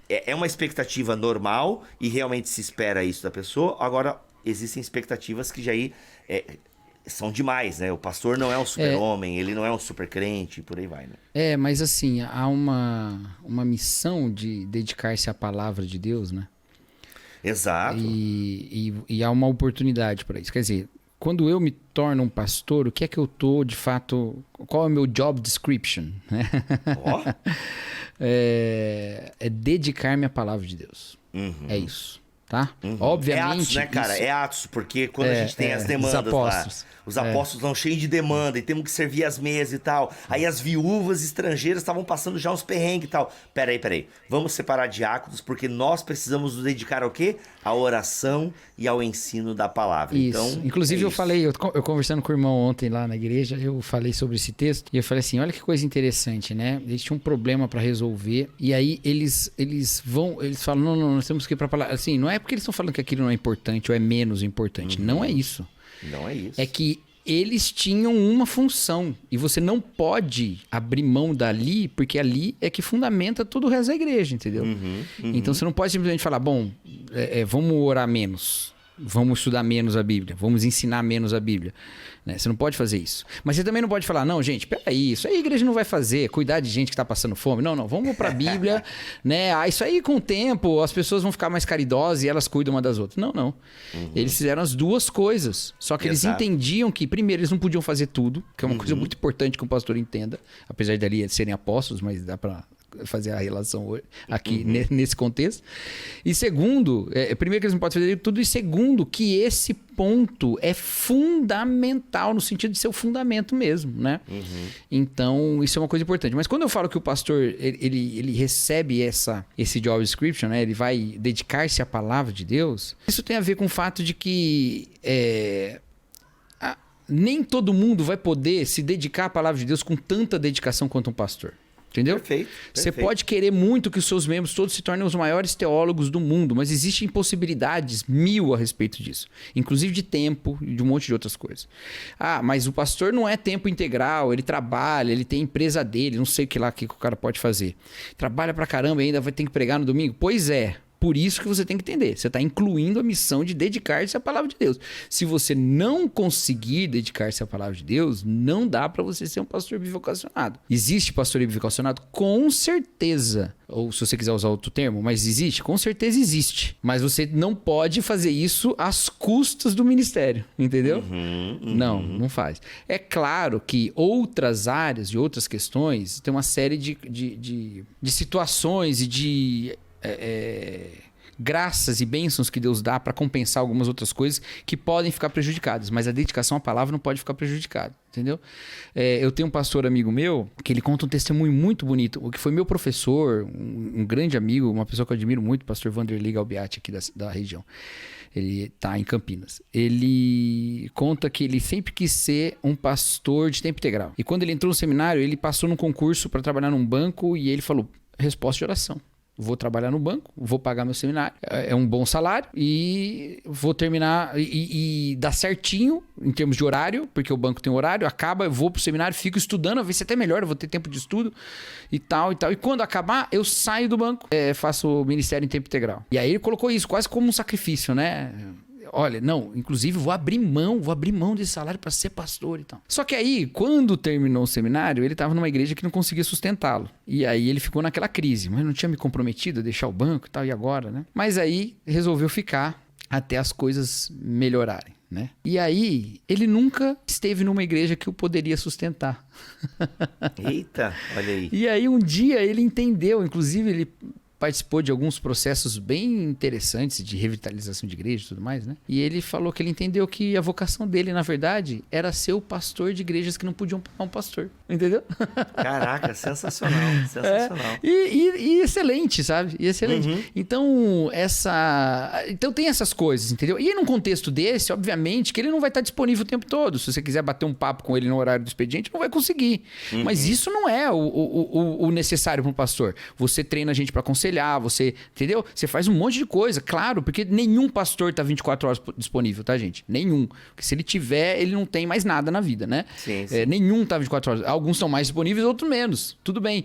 é uma expectativa normal e realmente se espera isso da pessoa. Agora, existem expectativas que já aí são demais, né? O pastor não é um super-homem, ele não é um super-crente, por aí vai, né? Mas assim, há uma missão de dedicar-se à palavra de Deus, né? Exato. E há uma oportunidade para isso. Quer dizer, quando eu me torno um pastor, o que é que eu tô, de fato... Qual é o meu job description? É dedicar-me à palavra de Deus. É isso, tá? Obviamente... É Atos, né, cara? É Atos, porque quando a gente tem as demandas lá... Os apóstolos estão cheios de demanda e temos que servir as mesas e tal. Aí as viúvas estrangeiras estavam passando já uns perrengues e tal. Peraí. Vamos separar diáconos porque nós precisamos nos dedicar ao quê? À oração e ao ensino da palavra. Isso. Então, inclusive eu falei, eu conversando com o irmão ontem lá na igreja, eu falei sobre esse texto e eu falei assim, olha que coisa interessante, né? Eles tinham um problema para resolver e aí eles falam, não, nós temos que ir para a palavra. Assim, não é porque eles estão falando que aquilo não é importante ou é menos importante. Não é isso. Não é isso. É que eles tinham uma função e você não pode abrir mão dali, porque ali é que fundamenta todo o resto da igreja, entendeu? Então você não pode simplesmente falar, bom, vamos orar menos, vamos estudar menos a Bíblia, vamos ensinar menos a Bíblia. Né? Você não pode fazer isso. Mas você também não pode falar, não, gente, peraí, isso aí a igreja não vai fazer, cuidar de gente que está passando fome. Não, vamos para a Bíblia, né? Isso aí com o tempo as pessoas vão ficar mais caridosas e elas cuidam uma das outras. Não. Eles fizeram as duas coisas. Só que eles entendiam que, primeiro, eles não podiam fazer tudo, que é uma coisa muito importante que o pastor entenda, apesar de ali serem apóstolos, mas dá para fazer a relação aqui nesse contexto. E segundo, primeiro que eles não podem fazer tudo, e segundo, que esse ponto é fundamental, no sentido de ser o fundamento mesmo, né? Então, isso é uma coisa importante. Mas quando eu falo que o pastor, ele recebe esse job description, né? Ele vai dedicar-se à palavra de Deus, isso tem a ver com o fato de que nem todo mundo vai poder se dedicar à palavra de Deus com tanta dedicação quanto um pastor. Entendeu? Perfeito. Você pode querer muito que os seus membros todos se tornem os maiores teólogos do mundo, mas existem possibilidades 1000 a respeito disso. Inclusive de tempo e de um monte de outras coisas. Mas o pastor não é tempo integral, ele trabalha, ele tem empresa dele, não sei o que o cara pode fazer. Trabalha pra caramba e ainda vai ter que pregar no domingo? Pois é. Por isso que você tem que entender. Você está incluindo a missão de dedicar-se à palavra de Deus. Se você não conseguir dedicar-se à palavra de Deus, não dá para você ser um pastor bivocacionado. Existe pastor bivocacionado? Com certeza. Ou se você quiser usar outro termo, mas existe? Com certeza existe. Mas você não pode fazer isso às custas do ministério, entendeu? Não faz. É claro que outras áreas e outras questões tem uma série de situações e de graças e bênçãos que Deus dá para compensar algumas outras coisas que podem ficar prejudicadas, mas a dedicação à palavra não pode ficar prejudicada, entendeu? Eu tenho um pastor amigo meu que ele conta um testemunho muito bonito, o que foi meu professor, um grande amigo, uma pessoa que eu admiro muito, o pastor Vanderlei Galbiati aqui da região. Ele está em Campinas. Ele conta que ele sempre quis ser um pastor de tempo integral. E quando ele entrou no seminário, ele passou num concurso para trabalhar num banco e ele falou, resposta de oração. Vou trabalhar no banco, vou pagar meu seminário, é um bom salário e vou terminar e dá certinho em termos de horário, porque o banco tem horário, acaba, eu vou pro seminário, fico estudando, a ver se até melhor, eu vou ter tempo de estudo e tal e tal. E quando acabar, eu saio do banco, faço o ministério em tempo integral. E aí ele colocou isso quase como um sacrifício, né? Olha, não, inclusive vou abrir mão desse salário para ser pastor e tal. Só que aí, quando terminou o seminário, ele estava numa igreja que não conseguia sustentá-lo. E aí ele ficou naquela crise, mas não tinha me comprometido a deixar o banco e tal, e agora, né? Mas aí resolveu ficar até as coisas melhorarem, né? E aí, ele nunca esteve numa igreja que o poderia sustentar. Eita, olha aí. E aí um dia ele entendeu, inclusive ele participou de alguns processos bem interessantes de revitalização de igreja e tudo mais, né? E ele falou que ele entendeu que a vocação dele, na verdade, era ser o pastor de igrejas que não podiam pagar um pastor. Entendeu? Caraca, sensacional, sensacional. E excelente, sabe? E excelente. Então, tem essas coisas, entendeu? E num contexto desse, obviamente, que ele não vai estar disponível o tempo todo. Se você quiser bater um papo com ele no horário do expediente, não vai conseguir. Mas isso não é o necessário para um pastor. Você treina a gente para aconselhar, você, entendeu? Você faz um monte de coisa, claro, porque nenhum pastor tá 24 horas disponível, tá, gente? Nenhum. Porque se ele tiver, ele não tem mais nada na vida, né? Sim, sim. Nenhum tá 24 horas. Alguns são mais disponíveis, outros menos. Tudo bem.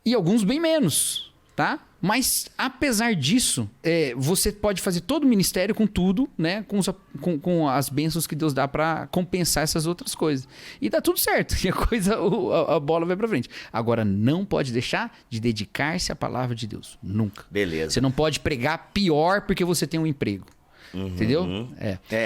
E alguns bem menos, tá? Mas, apesar disso, você pode fazer todo o ministério com tudo, né? Com as bênçãos que Deus dá para compensar essas outras coisas. E dá tudo certo. E a bola vai para frente. Agora, não pode deixar de dedicar-se à palavra de Deus. Nunca. Beleza. Você não pode pregar pior porque você tem um emprego. Entendeu?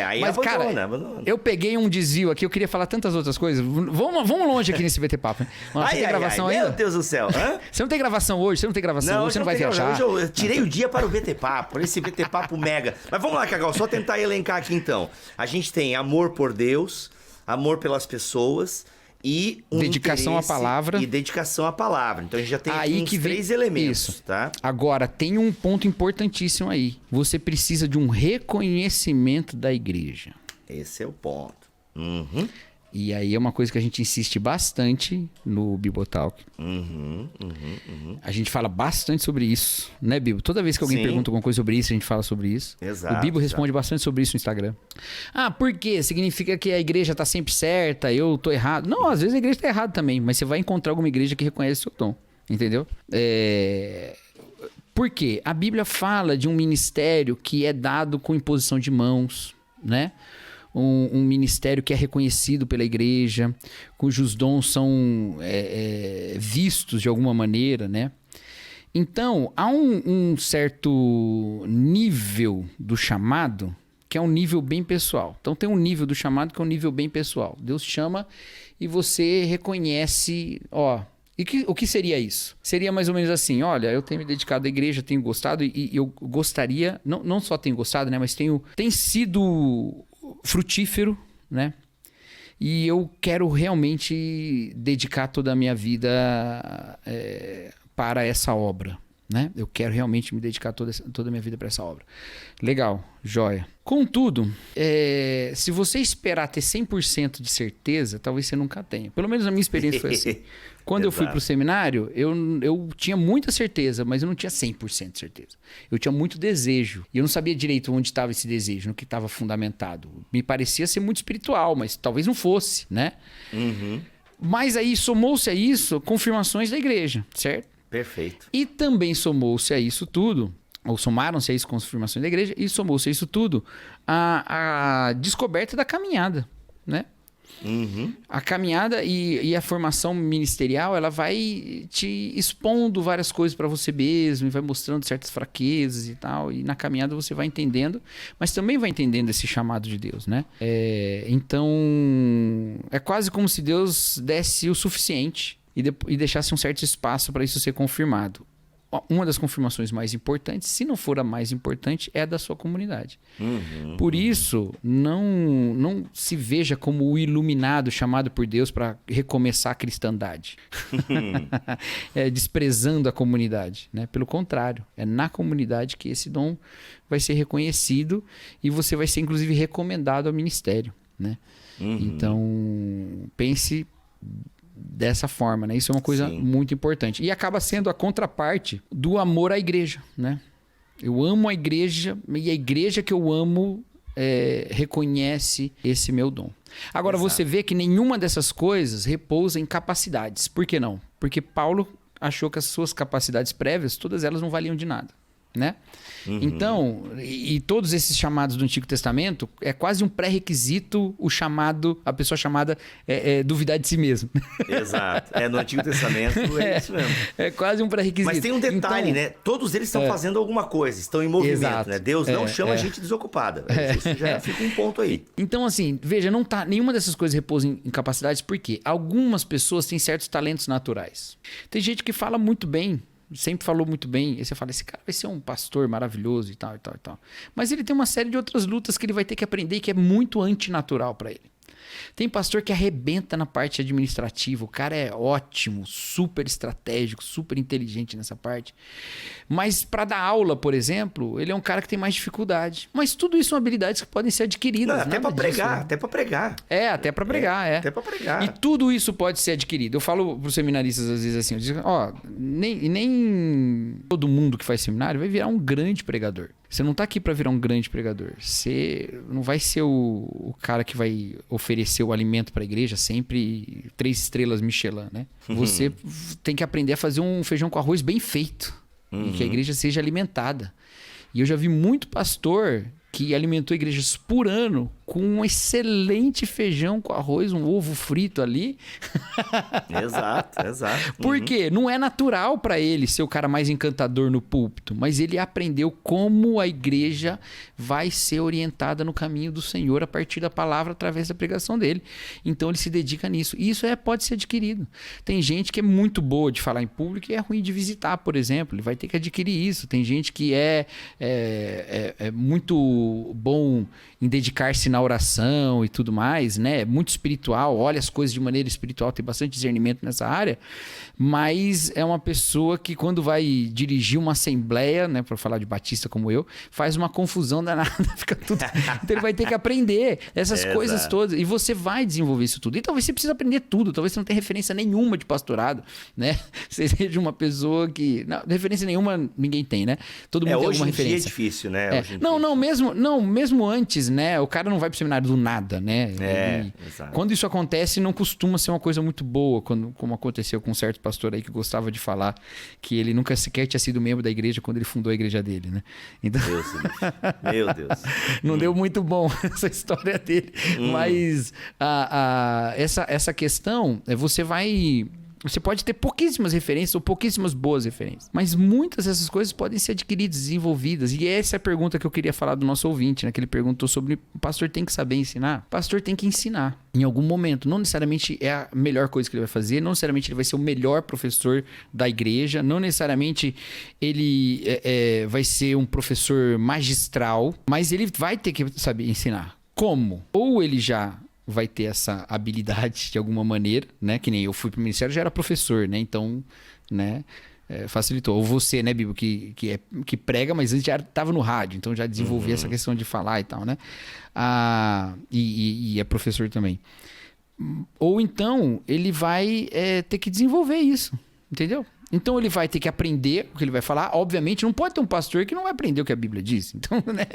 Aí mas, abandona. Eu peguei um desvio aqui, eu queria falar tantas outras coisas. Vamos longe aqui nesse BT Papo. Você tem gravação ainda? Meu Deus do céu. Hã? Você não tem gravação hoje? Você não tem gravação hoje? Você não vai viajar? Hoje eu tirei o dia para o BT Papo, para esse BT Papo mega. Mas vamos lá, Cacau, só tentar elencar aqui então. A gente tem amor por Deus, amor pelas pessoas e dedicação à palavra. E dedicação à palavra. Então a gente já tem aí aqui uns 3 elementos, isso. Tá? Agora, tem um ponto importantíssimo aí. Você precisa de um reconhecimento da igreja. Esse é o ponto. E aí é uma coisa que a gente insiste bastante no Bibotalk. A gente fala bastante sobre isso, né, Bibo? Toda vez que alguém pergunta alguma coisa sobre isso, a gente fala sobre isso. Exato. O Bibo responde bastante sobre isso no Instagram. Ah, por quê? Significa que a igreja tá sempre certa, eu tô errado. Não, às vezes a igreja tá errada também, mas você vai encontrar alguma igreja que reconhece o seu tom, entendeu? Por quê? A Bíblia fala de um ministério que é dado com imposição de mãos, né? Um ministério que é reconhecido pela igreja, cujos dons são vistos de alguma maneira, né? Então, há um certo nível do chamado que é um nível bem pessoal. Então, tem um nível do chamado que é um nível bem pessoal. Deus chama e você reconhece, o que seria isso? Seria mais ou menos assim, olha, eu tenho me dedicado à igreja, tenho gostado e eu gostaria, não só tenho gostado, né, mas tem sido frutífero, né? E eu quero realmente dedicar toda a minha vida para essa obra, né? Eu quero realmente me dedicar toda a minha vida para essa obra. Legal, joia. Contudo, se você esperar ter 100% de certeza, talvez você nunca tenha. Pelo menos a minha experiência foi assim. Quando eu fui pro seminário, eu tinha muita certeza, mas eu não tinha 100% de certeza. Eu tinha muito desejo. E eu não sabia direito onde estava esse desejo, no que estava fundamentado. Me parecia ser muito espiritual, mas talvez não fosse, né? Mas aí somou-se a isso confirmações da igreja, certo? Perfeito. E também somou-se a isso tudo ou somaram-se a isso confirmações da igreja, e somou-se a isso tudo a descoberta da caminhada, né? Uhum. A caminhada e a formação ministerial, ela vai te expondo várias coisas para você mesmo, e vai mostrando certas fraquezas e tal, e na caminhada você vai entendendo, mas também vai entendendo esse chamado de Deus, né? Então, é quase como se Deus desse o suficiente e deixasse um certo espaço para isso ser confirmado. Uma das confirmações mais importantes, se não for a mais importante, é a da sua comunidade. Por isso, não se veja como o iluminado chamado por Deus para recomeçar a cristandade. Desprezando a comunidade, né? Pelo contrário, é na comunidade que esse dom vai ser reconhecido e você vai ser, inclusive, recomendado ao ministério, né? Então, pense dessa forma, né? Isso é uma coisa muito importante. E acaba sendo a contraparte do amor à igreja, né? Eu amo a igreja e a igreja que eu amo reconhece esse meu dom. Agora, você vê que nenhuma dessas coisas repousa em capacidades. Por que não? Porque Paulo achou que as suas capacidades prévias, todas elas não valiam de nada, né? Então, e todos esses chamados do Antigo Testamento, é quase um pré-requisito a pessoa chamada duvidar de si mesmo. Exato. No Antigo Testamento é isso mesmo. É quase um pré-requisito. Mas tem um detalhe, então, né? Todos eles estão fazendo alguma coisa, estão em movimento, exato. né? Deus não chama a gente desocupada. Isso já fica um ponto aí. Então, assim, veja, nenhuma dessas coisas repousa em capacidades, porque algumas pessoas têm certos talentos naturais. Tem gente que fala muito bem, sempre falou muito bem, e você fala, esse cara vai ser um pastor maravilhoso e tal, e tal, e tal. Mas ele tem uma série de outras lutas que ele vai ter que aprender que é muito antinatural para ele. Tem pastor que arrebenta na parte administrativa, o cara é ótimo, super estratégico, super inteligente nessa parte. Mas para dar aula, por exemplo, ele é um cara que tem mais dificuldade. Mas tudo isso são habilidades que podem ser adquiridas. Não, até para pregar, até para pregar. Até para pregar, Até para pregar. E tudo isso pode ser adquirido. Eu falo para os seminaristas às vezes assim, eu digo, nem todo mundo que faz seminário vai virar um grande pregador. Você não está aqui para virar um grande pregador. Você não vai ser o cara que vai oferecer o alimento para a igreja sempre 3 estrelas Michelin, né? Você tem que aprender a fazer um feijão com arroz bem feito. E que a igreja seja alimentada. E eu já vi muito pastor que alimentou igrejas por ano com um excelente feijão com arroz, um ovo frito ali. Exato. Por quê? Não é natural para ele ser o cara mais encantador no púlpito, mas ele aprendeu como a igreja vai ser orientada no caminho do Senhor a partir da palavra, através da pregação dele. Então ele se dedica nisso. E isso pode ser adquirido. Tem gente que é muito boa de falar em público e é ruim de visitar, por exemplo. Ele vai ter que adquirir isso. Tem gente que é muito bom em dedicar-se na oração e tudo mais, né? Muito espiritual, olha as coisas de maneira espiritual, tem bastante discernimento nessa área, mas é uma pessoa que quando vai dirigir uma assembleia, né, para falar de batista como eu, faz uma confusão danada, fica tudo... Então ele vai ter que aprender essas coisas todas, e você vai desenvolver isso tudo. E talvez você precise aprender tudo, talvez você não tenha referência nenhuma de pastorado, né? Você seja uma pessoa que... Não, referência nenhuma ninguém tem, né? Todo mundo tem alguma referência. Hoje em dia é difícil, né? Mesmo antes, né? O cara não vai pro seminário do nada, né? Exato. Quando isso acontece, não costuma ser uma coisa muito boa, como aconteceu com um certo pastor aí que gostava de falar que ele nunca sequer tinha sido membro da igreja quando ele fundou a igreja dele, né? Então... Meu Deus. Não deu muito bom essa história dele. Mas essa questão, você pode ter pouquíssimas referências ou pouquíssimas boas referências. Mas muitas dessas coisas podem ser adquiridas, desenvolvidas. E essa é a pergunta que eu queria falar do nosso ouvinte, né? Que ele perguntou sobre o pastor tem que saber ensinar. O pastor tem que ensinar em algum momento. Não necessariamente é a melhor coisa que ele vai fazer. Não necessariamente ele vai ser o melhor professor da igreja. Não necessariamente ele vai ser um professor magistral. Mas ele vai ter que saber ensinar. Como? Ou ele já... vai ter essa habilidade de alguma maneira, né? Que nem eu fui pro ministério, já era professor, né? Então, né? Facilitou. Ou você, né, Bíblia, que prega, mas antes já estava no rádio, então já desenvolvia essa questão de falar e tal, né? E é professor também. Ou então, ele vai ter que desenvolver isso, entendeu? Então ele vai ter que aprender o que ele vai falar. Obviamente, não pode ter um pastor que não vai aprender o que a Bíblia diz. Então, né?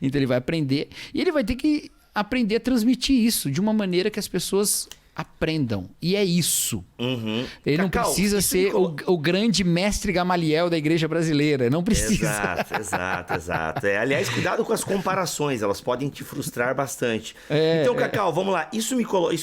Então ele vai aprender e ele vai ter que aprender a transmitir isso de uma maneira que as pessoas aprendam. E é isso. Uhum. Ele não Cacau, precisa isso ser o grande mestre Gamaliel da igreja brasileira. Não precisa. Exato. Aliás, cuidado com as comparações, elas podem te frustrar bastante. Então, Cacau, vamos lá. Isso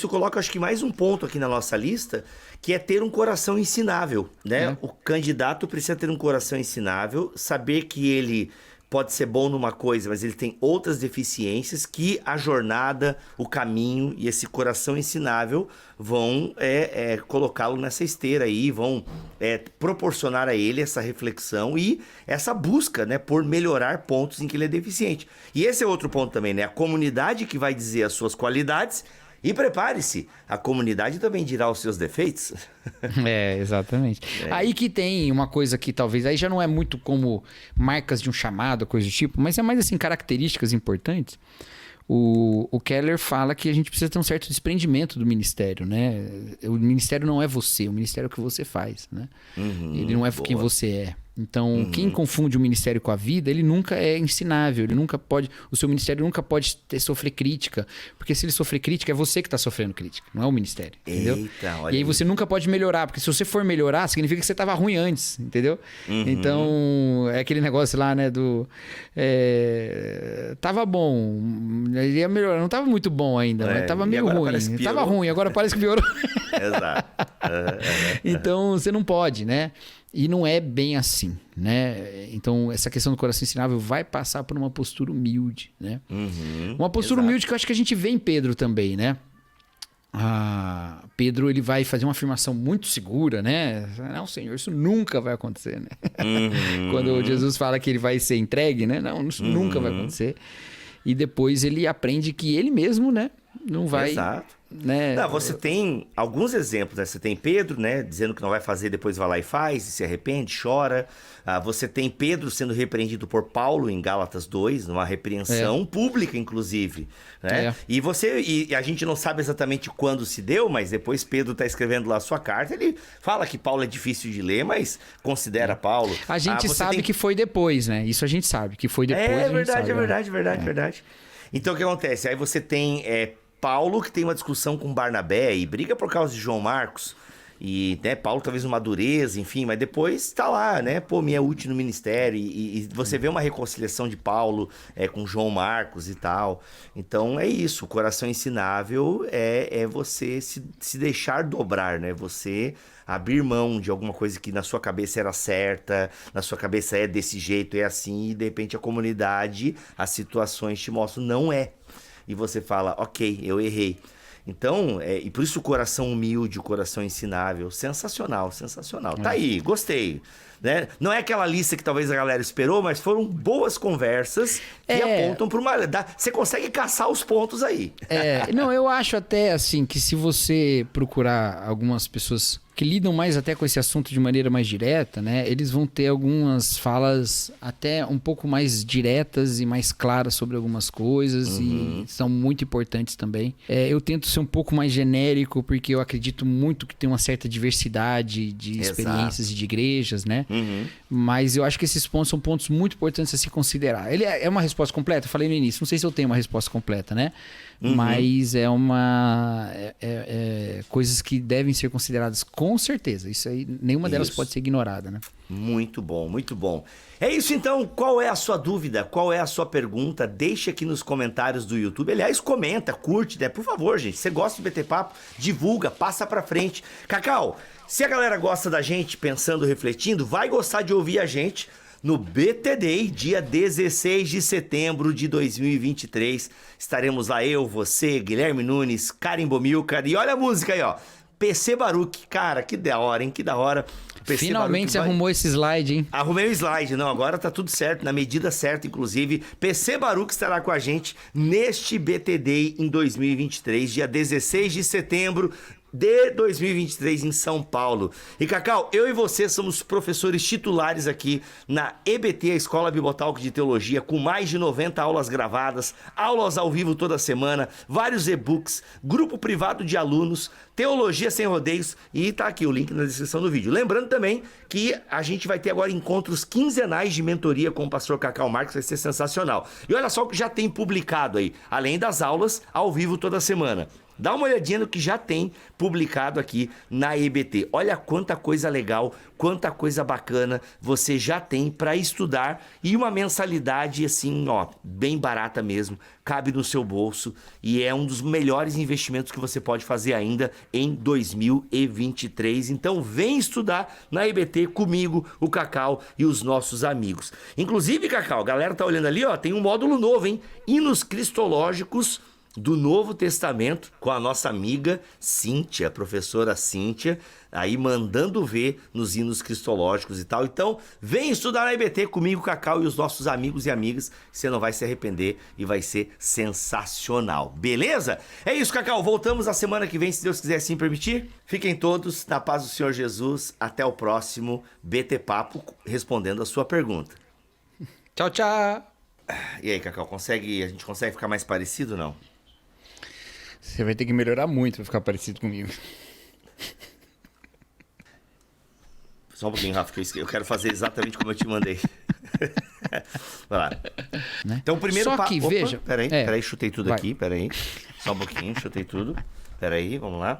coloca, acho que mais um ponto aqui na nossa lista, que é ter um coração ensinável, né? O candidato precisa ter um coração ensinável, saber que ele pode ser bom numa coisa, mas ele tem outras deficiências que a jornada, o caminho e esse coração ensinável vão colocá-lo nessa esteira aí, vão proporcionar a ele essa reflexão e essa busca, né, por melhorar pontos em que ele é deficiente. E esse é outro ponto também, né? A comunidade que vai dizer as suas qualidades. E prepare-se, a comunidade também dirá os seus defeitos. Exatamente. Aí que tem uma coisa que talvez, aí já não é muito como marcas de um chamado, coisa do tipo, mas é mais assim, características importantes. O Keller fala que a gente precisa ter um certo desprendimento do ministério, né? O ministério não é você, o ministério é o que você faz, né? Ele não é quem você é. Então, quem confunde o ministério com a vida, ele nunca é ensinável, o seu ministério nunca pode sofrer crítica, porque se ele sofrer crítica, é você que está sofrendo crítica, não é o ministério, entendeu? Eita, olha e aí você nunca pode melhorar, porque se você for melhorar, significa que você estava ruim antes, entendeu? Então, é aquele negócio lá, né, tava bom, ele ia melhorar, não tava muito bom ainda, mas tava meio ruim, tava ruim, agora parece que piorou. Exato. Então, você não pode, né? E não é bem assim, né? Então, essa questão do coração ensinável vai passar por uma postura humilde, né? Uma postura humilde que eu acho que a gente vê em Pedro também, né? Pedro, ele vai fazer uma afirmação muito segura, né? Não, Senhor, isso nunca vai acontecer, né? Quando Jesus fala que ele vai ser entregue, né? Não, isso nunca vai acontecer. E depois ele aprende que ele mesmo, né? Não vai... Exato. Né? Não, você tem alguns exemplos, né? Você tem Pedro, né, dizendo que não vai fazer, depois vai lá e faz, e se arrepende, chora. Você tem Pedro sendo repreendido por Paulo em Gálatas 2, numa repreensão pública, inclusive, né? E a gente não sabe exatamente quando se deu, mas depois Pedro está escrevendo lá a sua carta, ele fala que Paulo é difícil de ler, mas considera Paulo. A gente sabe que foi depois, né? Isso a gente sabe, que foi depois. É verdade. Então o que acontece? Aí você tem Paulo, que tem uma discussão com Barnabé e briga por causa de João Marcos. E, né, Paulo talvez uma dureza, enfim, mas depois tá lá, né? Pô, me é útil no ministério. E você vê uma reconciliação de Paulo com João Marcos e tal. Então é isso, o coração ensinável é você se deixar dobrar, né? Você abrir mão de alguma coisa que na sua cabeça era certa, na sua cabeça é desse jeito, é assim, e de repente a comunidade, as situações te mostram, não é. E você fala, ok, eu errei. Então, e por isso o coração humilde, o coração ensinável, sensacional. Tá aí, gostei. Né? Não é aquela lista que talvez a galera esperou, mas foram boas conversas que apontam para uma... Você consegue caçar os pontos aí. Não, eu acho até assim que se você procurar algumas pessoas que lidam mais até com esse assunto de maneira mais direta, né? Eles vão ter algumas falas até um pouco mais diretas e mais claras sobre algumas coisas e são muito importantes também. Eu tento ser um pouco mais genérico porque eu acredito muito que tem uma certa diversidade de experiências e de igrejas, né? Mas eu acho que esses pontos são pontos muito importantes a se considerar. Ele é uma resposta completa? Eu falei no início, não sei se eu tenho uma resposta completa, né? Mas é coisas que devem ser consideradas com certeza. Isso aí, nenhuma delas pode ser ignorada, né? Muito bom, muito bom. É isso então, qual é a sua dúvida? Qual é a sua pergunta? Deixa aqui nos comentários do YouTube. Aliás, comenta, curte, né? Por favor, gente. Você gosta de BT Papo? Divulga, passa pra frente. Cacau, se a galera gosta da gente pensando, refletindo, vai gostar de ouvir a gente no BT Day, dia 16 de setembro de 2023. Estaremos lá eu, você, Guilherme Nunes, Karim Bomilcar e olha a música aí, ó. PC Baruch. Cara, que da hora, hein? Que da hora. PC Finalmente você arrumou esse slide, hein? Arrumei o slide. Não, agora tá tudo certo, na medida certa, inclusive. PC Baruch estará com a gente neste BT Day em 2023, dia 16 de setembro de 2023 em São Paulo. E Cacau, eu e você somos professores titulares aqui na EBT, a Escola Bibotalk de Teologia, com mais de 90 aulas gravadas, aulas ao vivo toda semana, vários e-books, grupo privado de alunos, teologia sem rodeios, e tá aqui o link na descrição do vídeo. Lembrando também que a gente vai ter agora encontros quinzenais de mentoria com o pastor Cacau Marques, vai ser sensacional. E olha só o que já tem publicado aí, além das aulas ao vivo toda semana. Dá uma olhadinha no que já tem publicado aqui na EBT. Olha quanta coisa legal, quanta coisa bacana você já tem para estudar e uma mensalidade assim, ó, bem barata mesmo, cabe no seu bolso e é um dos melhores investimentos que você pode fazer ainda em 2023. Então vem estudar na EBT comigo, o Cacau e os nossos amigos. Inclusive, Cacau, a galera tá olhando ali, ó, tem um módulo novo, hein? Hinos cristológicos do Novo Testamento, com a nossa amiga Cíntia, a professora Cíntia, aí mandando ver nos hinos cristológicos e tal. Então, vem estudar na EBT comigo, Cacau e os nossos amigos e amigas. Você não vai se arrepender e vai ser sensacional. Beleza? É isso, Cacau. Voltamos na semana que vem, se Deus quiser assim permitir. Fiquem todos na paz do Senhor Jesus. Até o próximo BT Papo, respondendo a sua pergunta. Tchau, tchau. E aí, Cacau, a gente consegue ficar mais parecido ou não? Você vai ter que melhorar muito pra ficar parecido comigo. Só um pouquinho, Rafa, que eu quero fazer exatamente como eu te mandei. Vai lá. Né? Então, primeiro... Só que, veja... Peraí, chutei tudo vai. aqui, peraí. Só um pouquinho, chutei tudo. Peraí, vamos lá.